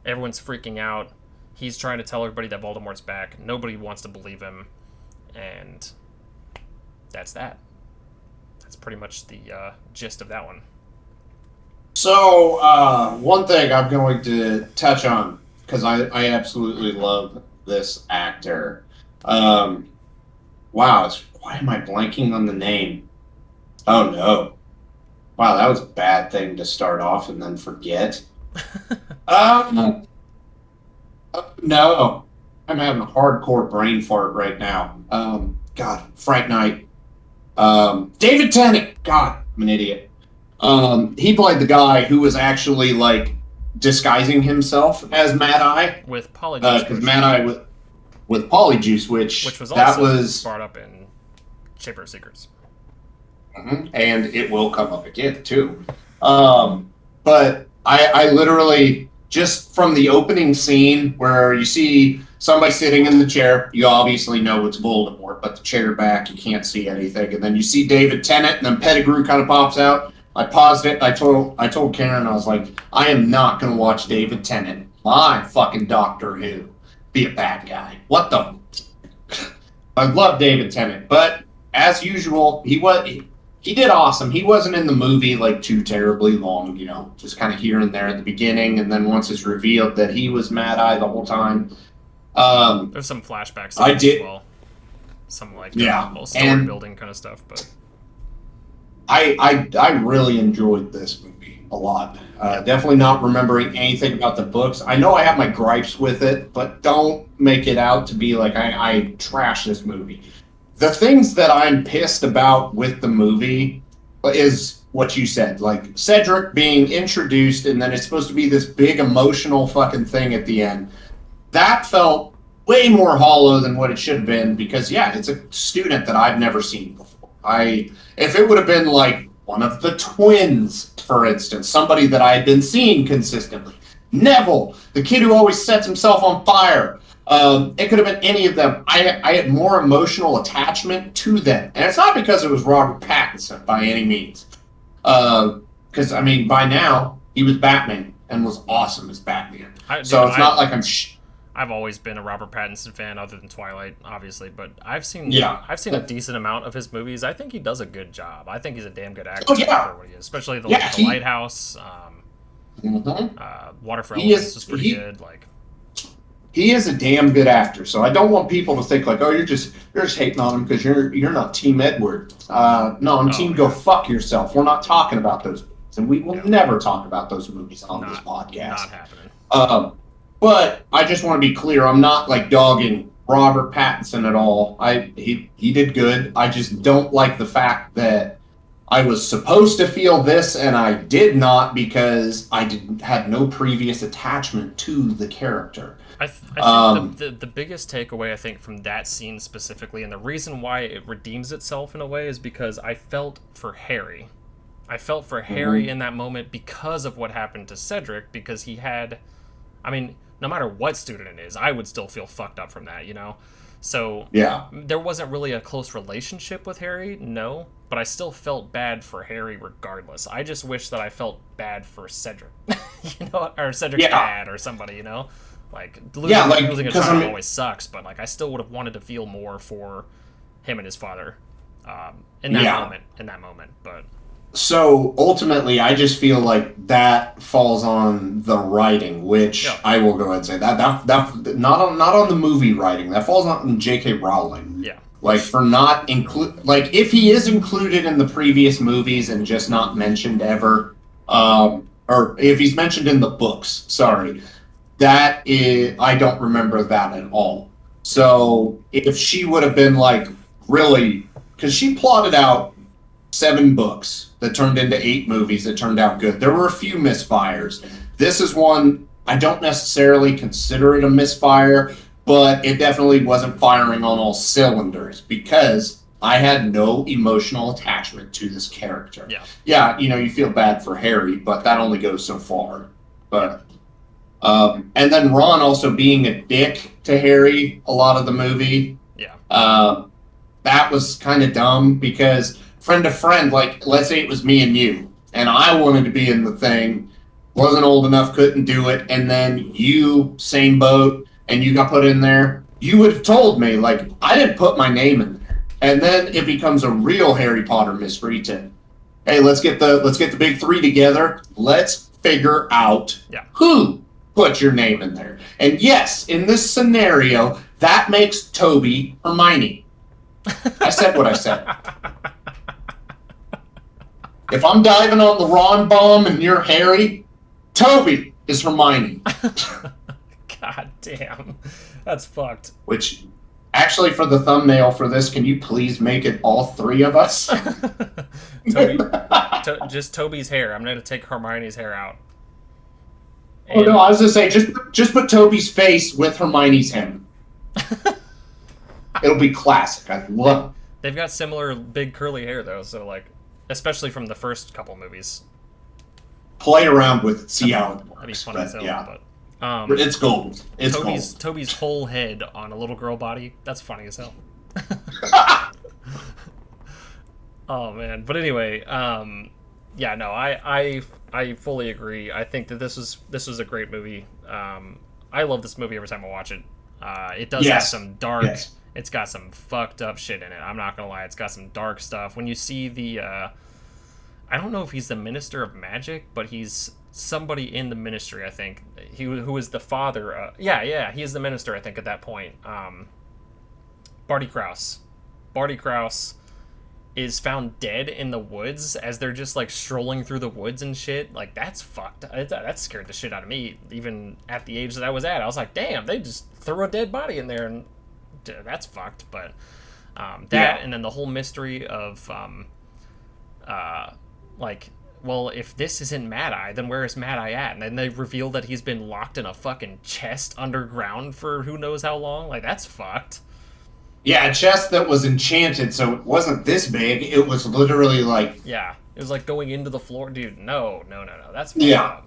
Everyone's freaking out. He's trying to tell everybody that Voldemort's back. Nobody wants to believe him. And that's that. That's pretty much the gist of that one. So, one thing I'm going to touch on, because I absolutely love this actor. Wow, why am I blanking on the name? Oh no. Wow, that was a bad thing to start off and then forget. Um, no, I'm having a hardcore brain fart right now. God, Fright Night. David Tennant. God, I'm an idiot. He played the guy who was actually like disguising himself as Mad Eye with Polyjuice, because Mad Eye with Polyjuice, which was that also was brought up in Chamber of Secrets. and it will come up again too. But I literally just from the opening scene where you see somebody sitting in the chair, you obviously know it's Voldemort, but the chair back, you can't see anything, and then you see David Tennant, and then Pettigrew kind of pops out. I paused it. I told Karen, I was like, I am not going to watch David Tennant, my fucking Doctor Who, be a bad guy. What the? I love David Tennant, but as usual, he did awesome. He wasn't in the movie like too terribly long, you know, just kind of here and there at the beginning, and then once it's revealed that he was Mad Eye the whole time. There's some flashbacks I did. as well. Some like story building kind of stuff, but I really enjoyed this movie a lot. Definitely not remembering anything about the books. I know I have my gripes with it, but don't make it out to be like I trash this movie. The things that I'm pissed about with the movie is what you said, like Cedric being introduced and then it's supposed to be this big emotional fucking thing at the end. That felt way more hollow than what it should have been because, yeah, it's a student that I've never seen before. If it would have been like one of the twins, for instance, somebody that I had been seeing consistently, Neville, the kid who always sets himself on fire, it could have been any of them. I had more emotional attachment to them. And it's not because it was Robert Pattinson by any means. Because, I mean, by now, he was Batman and was awesome as Batman. It's not like I've always been a Robert Pattinson fan, other than Twilight, obviously. But I've seen a decent amount of his movies. I think he does a good job. I think he's a damn good actor. Oh yeah, for what he is. Especially the Lighthouse. Water for Elephants was pretty good. Like, he is a damn good actor. So I don't want people to think like, oh, you're just hating on him because you're not Team Edward. No, I'm Team Go fuck yourself. We're not talking about those movies, and we will never talk about those movies on this podcast. Not happening. But I just want to be clear. I'm not like dogging Robert Pattinson at all. He did good. I just don't like the fact that I was supposed to feel this and I did not because I had no previous attachment to the character. I think the biggest takeaway I think from that scene specifically, and the reason why it redeems itself in a way, is because I felt for Harry. I felt for Harry in that moment because of what happened to Cedric, because he had, I mean, no matter what student it is, I would still feel fucked up from that, you know? So yeah, there wasn't really a close relationship with Harry, no, but I still felt bad for Harry regardless. I just wish that I felt bad for Cedric, you know, or Cedric's dad or somebody, you know? Like, losing a child always sucks, but like I still would have wanted to feel more for him and his father in that moment, but... So ultimately, I just feel like that falls on the writing, which I will go ahead and say that not on the movie writing. That falls on J.K. Rowling. Yeah. Like for not like if he is included in the previous movies and just not mentioned ever, or if he's mentioned in the books, sorry, that is I don't remember that at all. So if she would have been like really, because she plotted out 7 books that turned into 8 movies that turned out good. There were a few misfires. This is one, I don't necessarily consider it a misfire, but it definitely wasn't firing on all cylinders because I had no emotional attachment to this character. Yeah, you know, you feel bad for Harry, but that only goes so far. But and then Ron also being a dick to Harry a lot of the movie. That was kind of dumb because friend to friend, like, let's say it was me and you, and I wanted to be in the thing, wasn't old enough, couldn't do it, and then you, same boat, and you got put in there, you would have told me, like, I didn't put my name in there. And then it becomes a real Harry Potter mystery to, hey, let's get the big 3 together, let's figure out who put your name in there. And yes, in this scenario, that makes Toby Hermione. I said what I said. If I'm diving on the Ron bomb and you're Harry, Toby is Hermione. God damn. That's fucked. Which, actually, for the thumbnail for this, can you please make it all three of us? Just Toby's hair. I'm going to take Hermione's hair out. And... Oh, no, I was going to say, just put Toby's face with Hermione's hem. It'll be classic. I love it. They've got similar big curly hair, though, so, like, especially from the first couple movies. Play around with it, see how it works. That'd be funny as hell, yeah. But, it's gold. It's gold. Toby's whole head on a little girl body. That's funny as hell. Oh, man. But anyway, yeah, no, I fully agree. I think that this was a great movie. I love this movie every time I watch it. It does have some dark... Yes. It's got some fucked up shit in it. I'm not gonna lie. It's got some dark stuff. When you see the... I don't know if he's the Minister of Magic, but he's somebody in the ministry, I think. Who is the father... yeah, he is the minister, I think, at that point. Barty Crouch. Barty Crouch is found dead in the woods as they're just, like, strolling through the woods and shit. Like, that's fucked. That scared the shit out of me, even at the age that I was at. I was like, damn, they just threw a dead body in there, and that's fucked. But and then the whole mystery of, like, well, if this isn't Mad Eye, then where is Mad Eye at? And then they reveal that he's been locked in a fucking chest underground for who knows how long. Like, that's fucked. Yeah, a chest that was enchanted, so it wasn't this big. It was literally like... Yeah, it was like going into the floor. Dude, no. That's fucked up.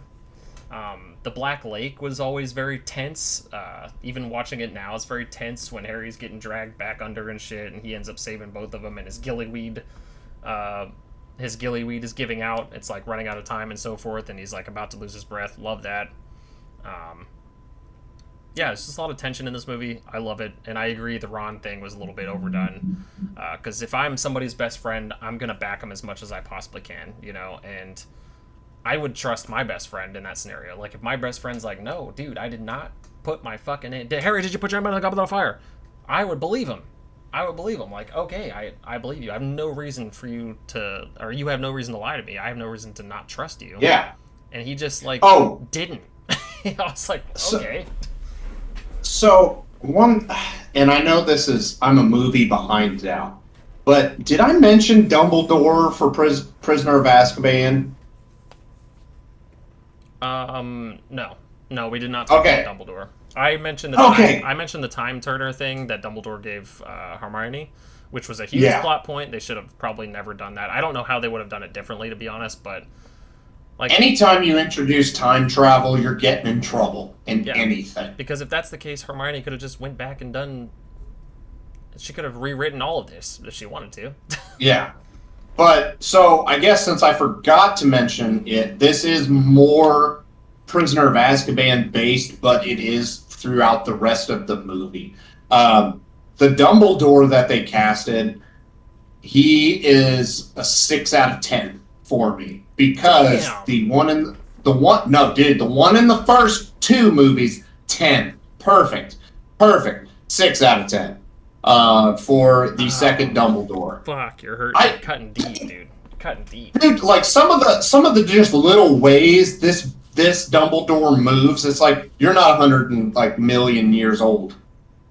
The Black Lake was always very tense. Even watching it now, it's very tense when Harry's getting dragged back under and shit, and he ends up saving both of them, and his gillyweed is giving out. It's like running out of time and so forth, and he's like about to lose his breath. Love that. Yeah, it's just a lot of tension in this movie. I love it, and I agree the Ron thing was a little bit overdone. Because if I'm somebody's best friend, I'm gonna back him as much as I possibly can, you know, and I would trust my best friend in that scenario. Like, if my best friend's like, no, dude, I did not put my fucking... Harry, did you put your hand on the goblet of fire? I would believe him. Like, okay, I believe you. I have no reason for you to... Or you have no reason to lie to me. I have no reason to not trust you. Yeah. And he just, like, didn't. I was like, okay. So, one... And I know I'm a movie behind now. But did I mention Dumbledore for Prisoner of Azkaban? No, we did not talk about Dumbledore. I mentioned the time turner thing that Dumbledore gave Hermione, which was a huge plot point. They should have probably never done that. I don't know how they would have done it differently, to be honest, but like, anytime you introduce time travel, you're getting in trouble in anything. Because if that's the case, Hermione could have just went back and done... She could have rewritten all of this if she wanted to. Yeah. But, so, I guess since I forgot to mention it, this is more Prisoner of Azkaban based, but it is throughout the rest of the movie. The Dumbledore that they casted, he is a 6 out of 10 for me. Because the one in the first two movies, 10. Perfect. 6 out of 10. For the second Dumbledore. Fuck, you're hurting. Cutting deep, dude. Cutting deep. Dude, like some of the just little ways this Dumbledore moves, it's like you're not 100 million years old,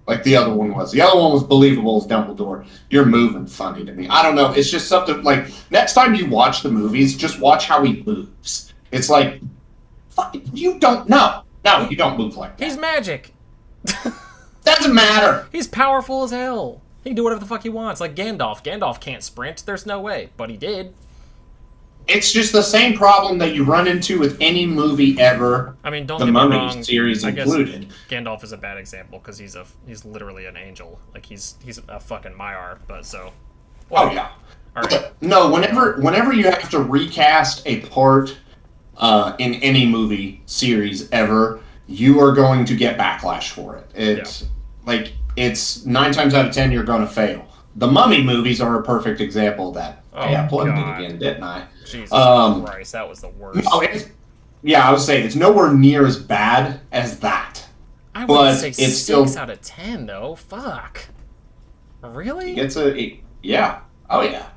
like the other one was. The other one was believable as Dumbledore. You're moving funny to me. I don't know. It's just something like next time you watch the movies, just watch how he moves. It's like, fuck, you don't know. No, you don't move like that. He's magic. Doesn't matter. He's powerful as hell. He can do whatever the fuck he wants. Like Gandalf. Gandalf can't sprint. There's no way. But he did. It's just the same problem that you run into with any movie ever. I mean, don't get me wrong. The Mummy series included. Gandalf is a bad example because he's literally an angel. Like he's a fucking Maiar. But so. Well, yeah. All right. No, whenever you have to recast a part in any movie series ever, you are going to get backlash for it. It's 9 times out of 10 you're going to fail. The Mummy movies are a perfect example of that. Hey, I plugged it again, didn't I? Jesus Christ, that was the worst. No, I was saying it's nowhere near as bad as that. I would say it's 6 out of 10 though. Fuck. Really? It's a 8. Yeah. Oh yeah.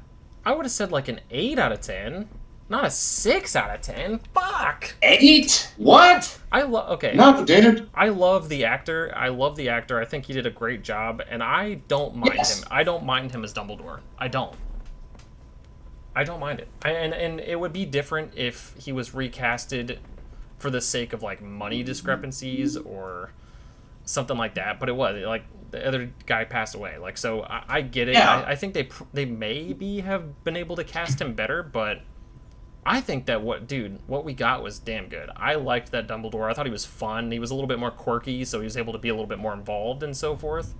I would have said like an 8 out of 10. Not a 6 out of 10. Fuck. 8? What? I love. Okay. No, dude. I love the actor. I think he did a great job, and I don't mind Yes. him. I don't mind him as Dumbledore. I don't mind it. And it would be different if he was recasted for the sake of like money discrepancies or something like that. But it was like the other guy passed away. Like, so I get it. Yeah. I think they maybe have been able to cast him better, but I think that what we got was damn good. I liked that Dumbledore. I thought he was fun. He was a little bit more quirky, so he was able to be a little bit more involved and so forth.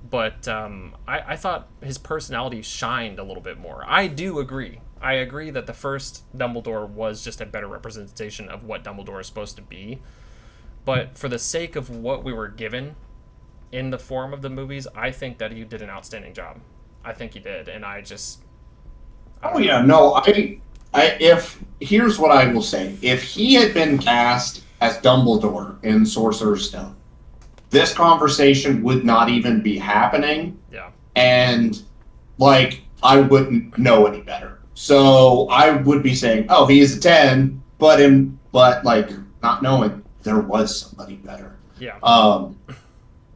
But I thought his personality shined a little bit more. I do agree. I agree that the first Dumbledore was just a better representation of what Dumbledore is supposed to be. But for the sake of what we were given in the form of the movies, I think that he did an outstanding job. I think he did, and I don't Yeah, know. no, if here's what I will say: if he had been cast as Dumbledore in Sorcerer's Stone, this conversation would not even be happening, Yeah. and like I wouldn't know any better. So I would be saying, "Oh, he is a 10," but like not knowing there was somebody better. Yeah.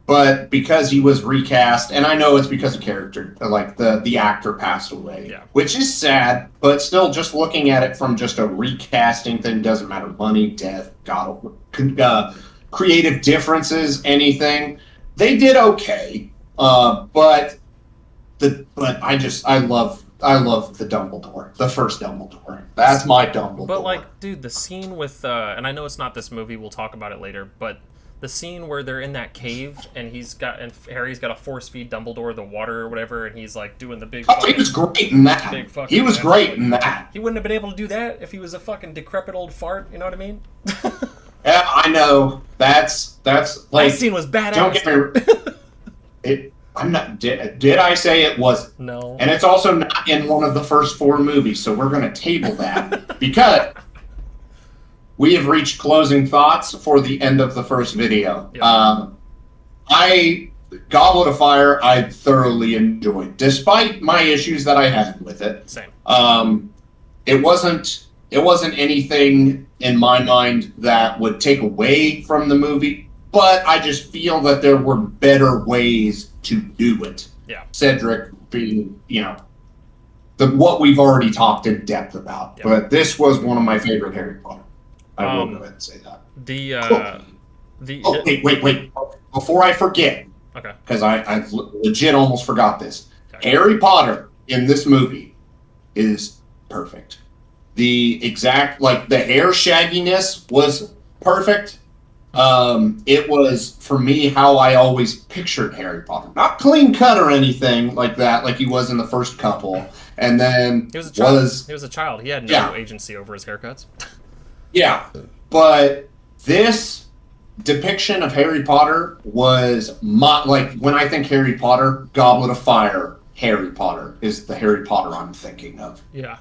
But because he was recast, and I know it's because of character, like the actor passed away, Yeah. which is sad, but still, just looking at it from just a recasting thing, doesn't matter, money, death, creative differences, anything, they did okay. But I love the Dumbledore, the first Dumbledore. That's my Dumbledore. But like, dude, the scene with and I know it's not this movie. We'll talk about it later, but the scene where they're in that cave and Harry's got to force feed Dumbledore the water or whatever, and he's like doing the big. He was great in that. He was great in that. He wouldn't have been able to do that if he was a fucking decrepit old fart. You know what I mean? Yeah, I know. That's like. That scene was badass. Don't get me. I'm not. Did I say it wasn't? No. And it's also not in one of the first 4 movies, so we're going to table that because we have reached closing thoughts for the end of the first video. Yep. Goblet of Fire, I thoroughly enjoyed, despite my issues that I had with it. Same. It wasn't anything in my mind that would take away from the movie, but I just feel that there were better ways to do it. Yeah. Cedric being, what we've already talked in depth about. Yep. But this was one of my favorite Harry Potter. I will go ahead and say that. Wait. Before I forget, okay, because I legit almost forgot this. Okay. Harry Potter in this movie is perfect. The exact, the hair shagginess was perfect. It was, for me, how I always pictured Harry Potter. Not clean cut or anything like that, like he was in the first couple. And then he was a child. He was a child. He had no agency over his haircuts. Yeah, but this depiction of Harry Potter was when I think Harry Potter, Goblet of Fire, Harry Potter is the Harry Potter I'm thinking of. Yeah.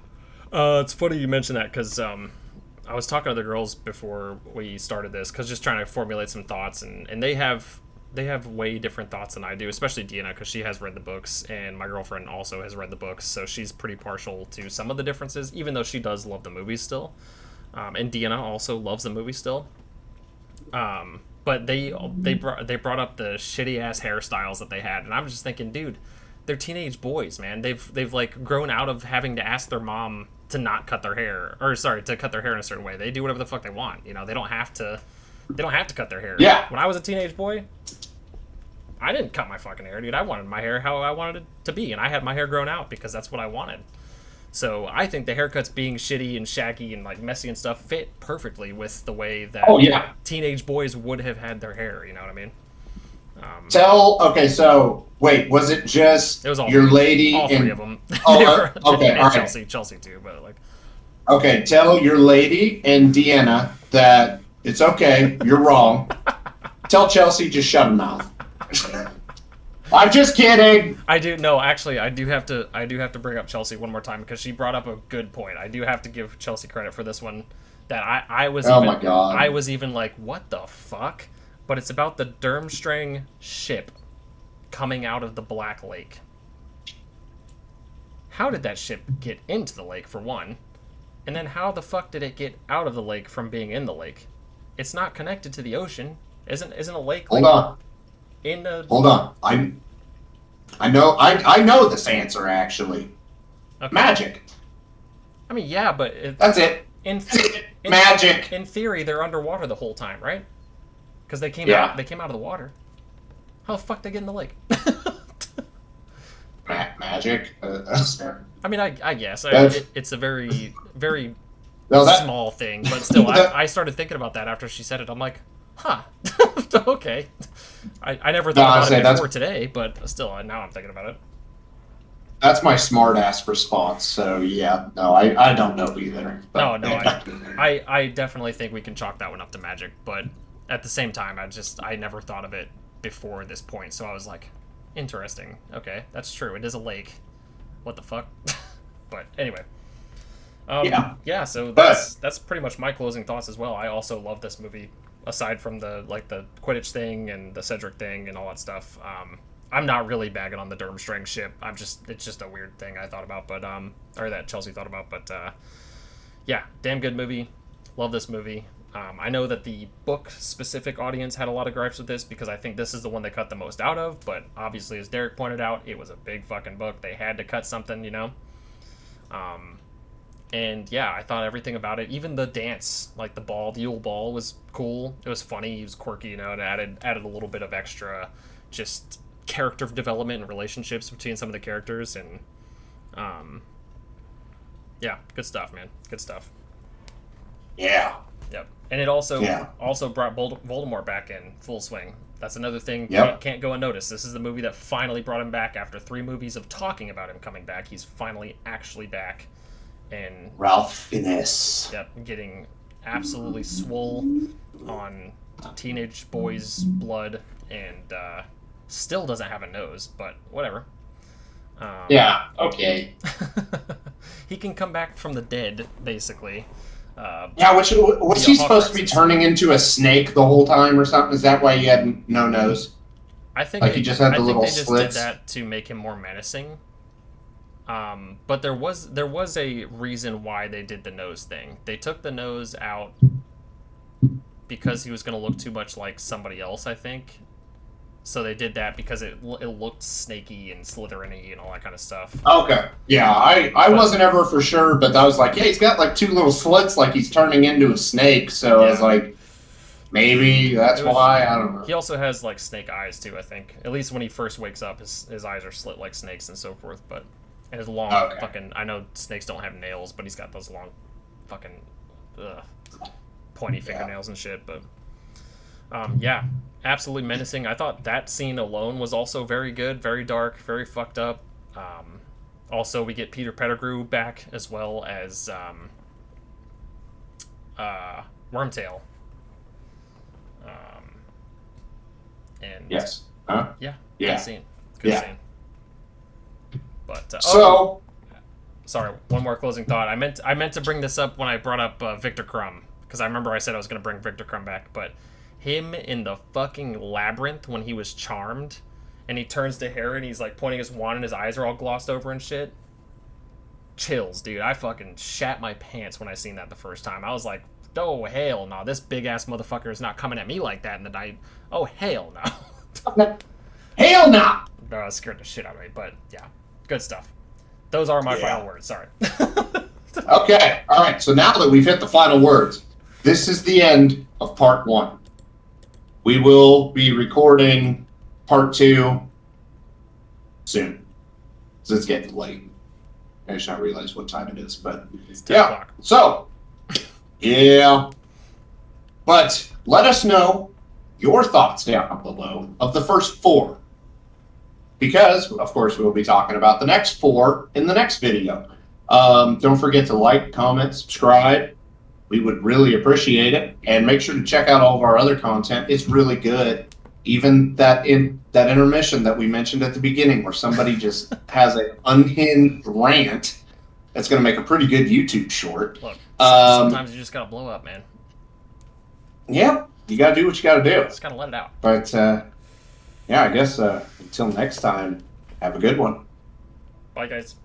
It's funny you mention that because I was talking to the girls before we started this because just trying to formulate some thoughts, and they have way different thoughts than I do, especially Deanna, because she has read the books, and my girlfriend also has read the books, so she's pretty partial to some of the differences, even though she does love the movies still. And Deanna also loves the movie still. But they brought up the shitty ass hairstyles that they had, and I'm just thinking, dude, they're teenage boys, man. They've like grown out of having to ask their mom to not cut their hair, to cut their hair in a certain way. They do whatever the fuck they want. They don't have to cut their hair. Yeah. When I was a teenage boy, I didn't cut my fucking hair, dude. I wanted my hair how I wanted it to be, and I had my hair grown out because that's what I wanted. So I think the haircuts being shitty and shaggy and like messy and stuff fit perfectly with the way that teenage boys would have had their hair. You know what I mean? So wait, was it just your lady? All three of them. Okay, all right. Chelsea too, but like. Okay, tell your lady and Deanna that it's okay. You're wrong. Tell Chelsea just shut her mouth. I'm just kidding. I do have to bring up Chelsea one more time because she brought up a good point. I do have to give Chelsea credit for this one. That I was. Oh my god. I was even like, what the fuck? But it's about the Durmstrang ship coming out of the Black Lake. How did that ship get into the lake, for one? And then how the fuck did it get out of the lake from being in the lake? It's not connected to the ocean. Isn't a lake like Hold on. in the Hold on. I know this answer actually. okay. Magic. I mean, yeah, but That's it. Magic. In theory, they're underwater the whole time, right? Because they came Yeah. out. They came out of the water. How the fuck they get in the lake? Magic. I mean, I guess it's a very small thing, but still, I started thinking about that after she said it. I'm like, huh, okay. I never thought about it before today, but still, now I'm thinking about it. That's my smart ass response. So yeah, no, I don't know either. But, No, I definitely think we can chalk that one up to magic, but at the same time, I never thought of it before this point, so I was like, interesting. Okay, that's true. It is a lake. What the fuck? But anyway. Yeah, so that's pretty much my closing thoughts as well. I also love this movie, aside from the Quidditch thing and the Cedric thing and all that stuff. I'm not really bagging on the Durmstrang ship. It's just a weird thing I thought about, but or that Chelsea thought about, but yeah, damn good movie. Love this movie. I know that the book-specific audience had a lot of gripes with this because I think this is the one they cut the most out of, but obviously, as Derek pointed out, it was a big fucking book. They had to cut something, you know? And yeah, I thought everything about it, even the dance, like the Yule Ball was cool. It was funny, it was quirky, you know, and added a little bit of extra just character development and relationships between some of the characters, and yeah, good stuff, man. Good stuff. Yeah. Yep. And it also brought Voldemort back in full swing. That's another thing can't go unnoticed. This is the movie that finally brought him back after 3 movies of talking about him coming back. He's finally actually back. And Ralph Fiennes. Yep, getting absolutely swole on teenage boys' blood, and still doesn't have a nose, but whatever. Yeah, okay. He can come back from the dead, basically. Yeah, was he supposed to be turning into a snake the whole time or something? Is that why he had no nose? I think he just had the little slits. Just did that to make him more menacing. But there was a reason why they did the nose thing. They took the nose out because he was going to look too much like somebody else, I think. So they did that because it looked snaky and Slytherin-y and all that kind of stuff. Okay. Yeah, I wasn't ever for sure, but I was like, yeah, he's got like 2 little slits like he's turning into a snake. So I was like, maybe that's why. I don't know. He also has like snake eyes too, I think. At least when he first wakes up, his eyes are slit like snakes and so forth. And his long fucking... I know snakes don't have nails, but he's got those long fucking pointy fingernails and shit. But yeah, absolutely menacing. I thought that scene alone was also very good, very dark, very fucked up. Also, we get Peter Pettigrew back as well as Wormtail. And yes. Yeah. Good scene. Good scene. But sorry, one more closing thought. I meant to bring this up when I brought up Victor Crumb, because I remember I said I was going to bring Victor Crumb back, but him in the fucking labyrinth when he was charmed, and he turns to Harry and he's like pointing his wand and his eyes are all glossed over and shit. Chills, dude. I fucking shat my pants when I seen that the first time. I was like, oh hell no, this big ass motherfucker is not coming at me like that in the night. Oh hell no. Hell no. Bro, I scared the shit out of me, but yeah. Good stuff. Those are my final words. Sorry. Okay. All right. So now that we've hit the final words, this is the end of part 1. We will be recording part 2 soon. Because it's getting late. I should not realize what time it is, but it's 10 o'clock. So, yeah. But let us know your thoughts down below of the first 4. Because, of course, we'll be talking about the next 4 in the next video. Don't forget to like, comment, subscribe. We would really appreciate it. And make sure to check out all of our other content. It's really good. Even that intermission that we mentioned at the beginning where somebody just has an unhinged rant, that's going to make a pretty good YouTube short. Look, sometimes you just got to blow up, man. Yeah, you got to do what you got to do. Just got to let it out. But, yeah, I guess until next time, have a good one. Bye, guys.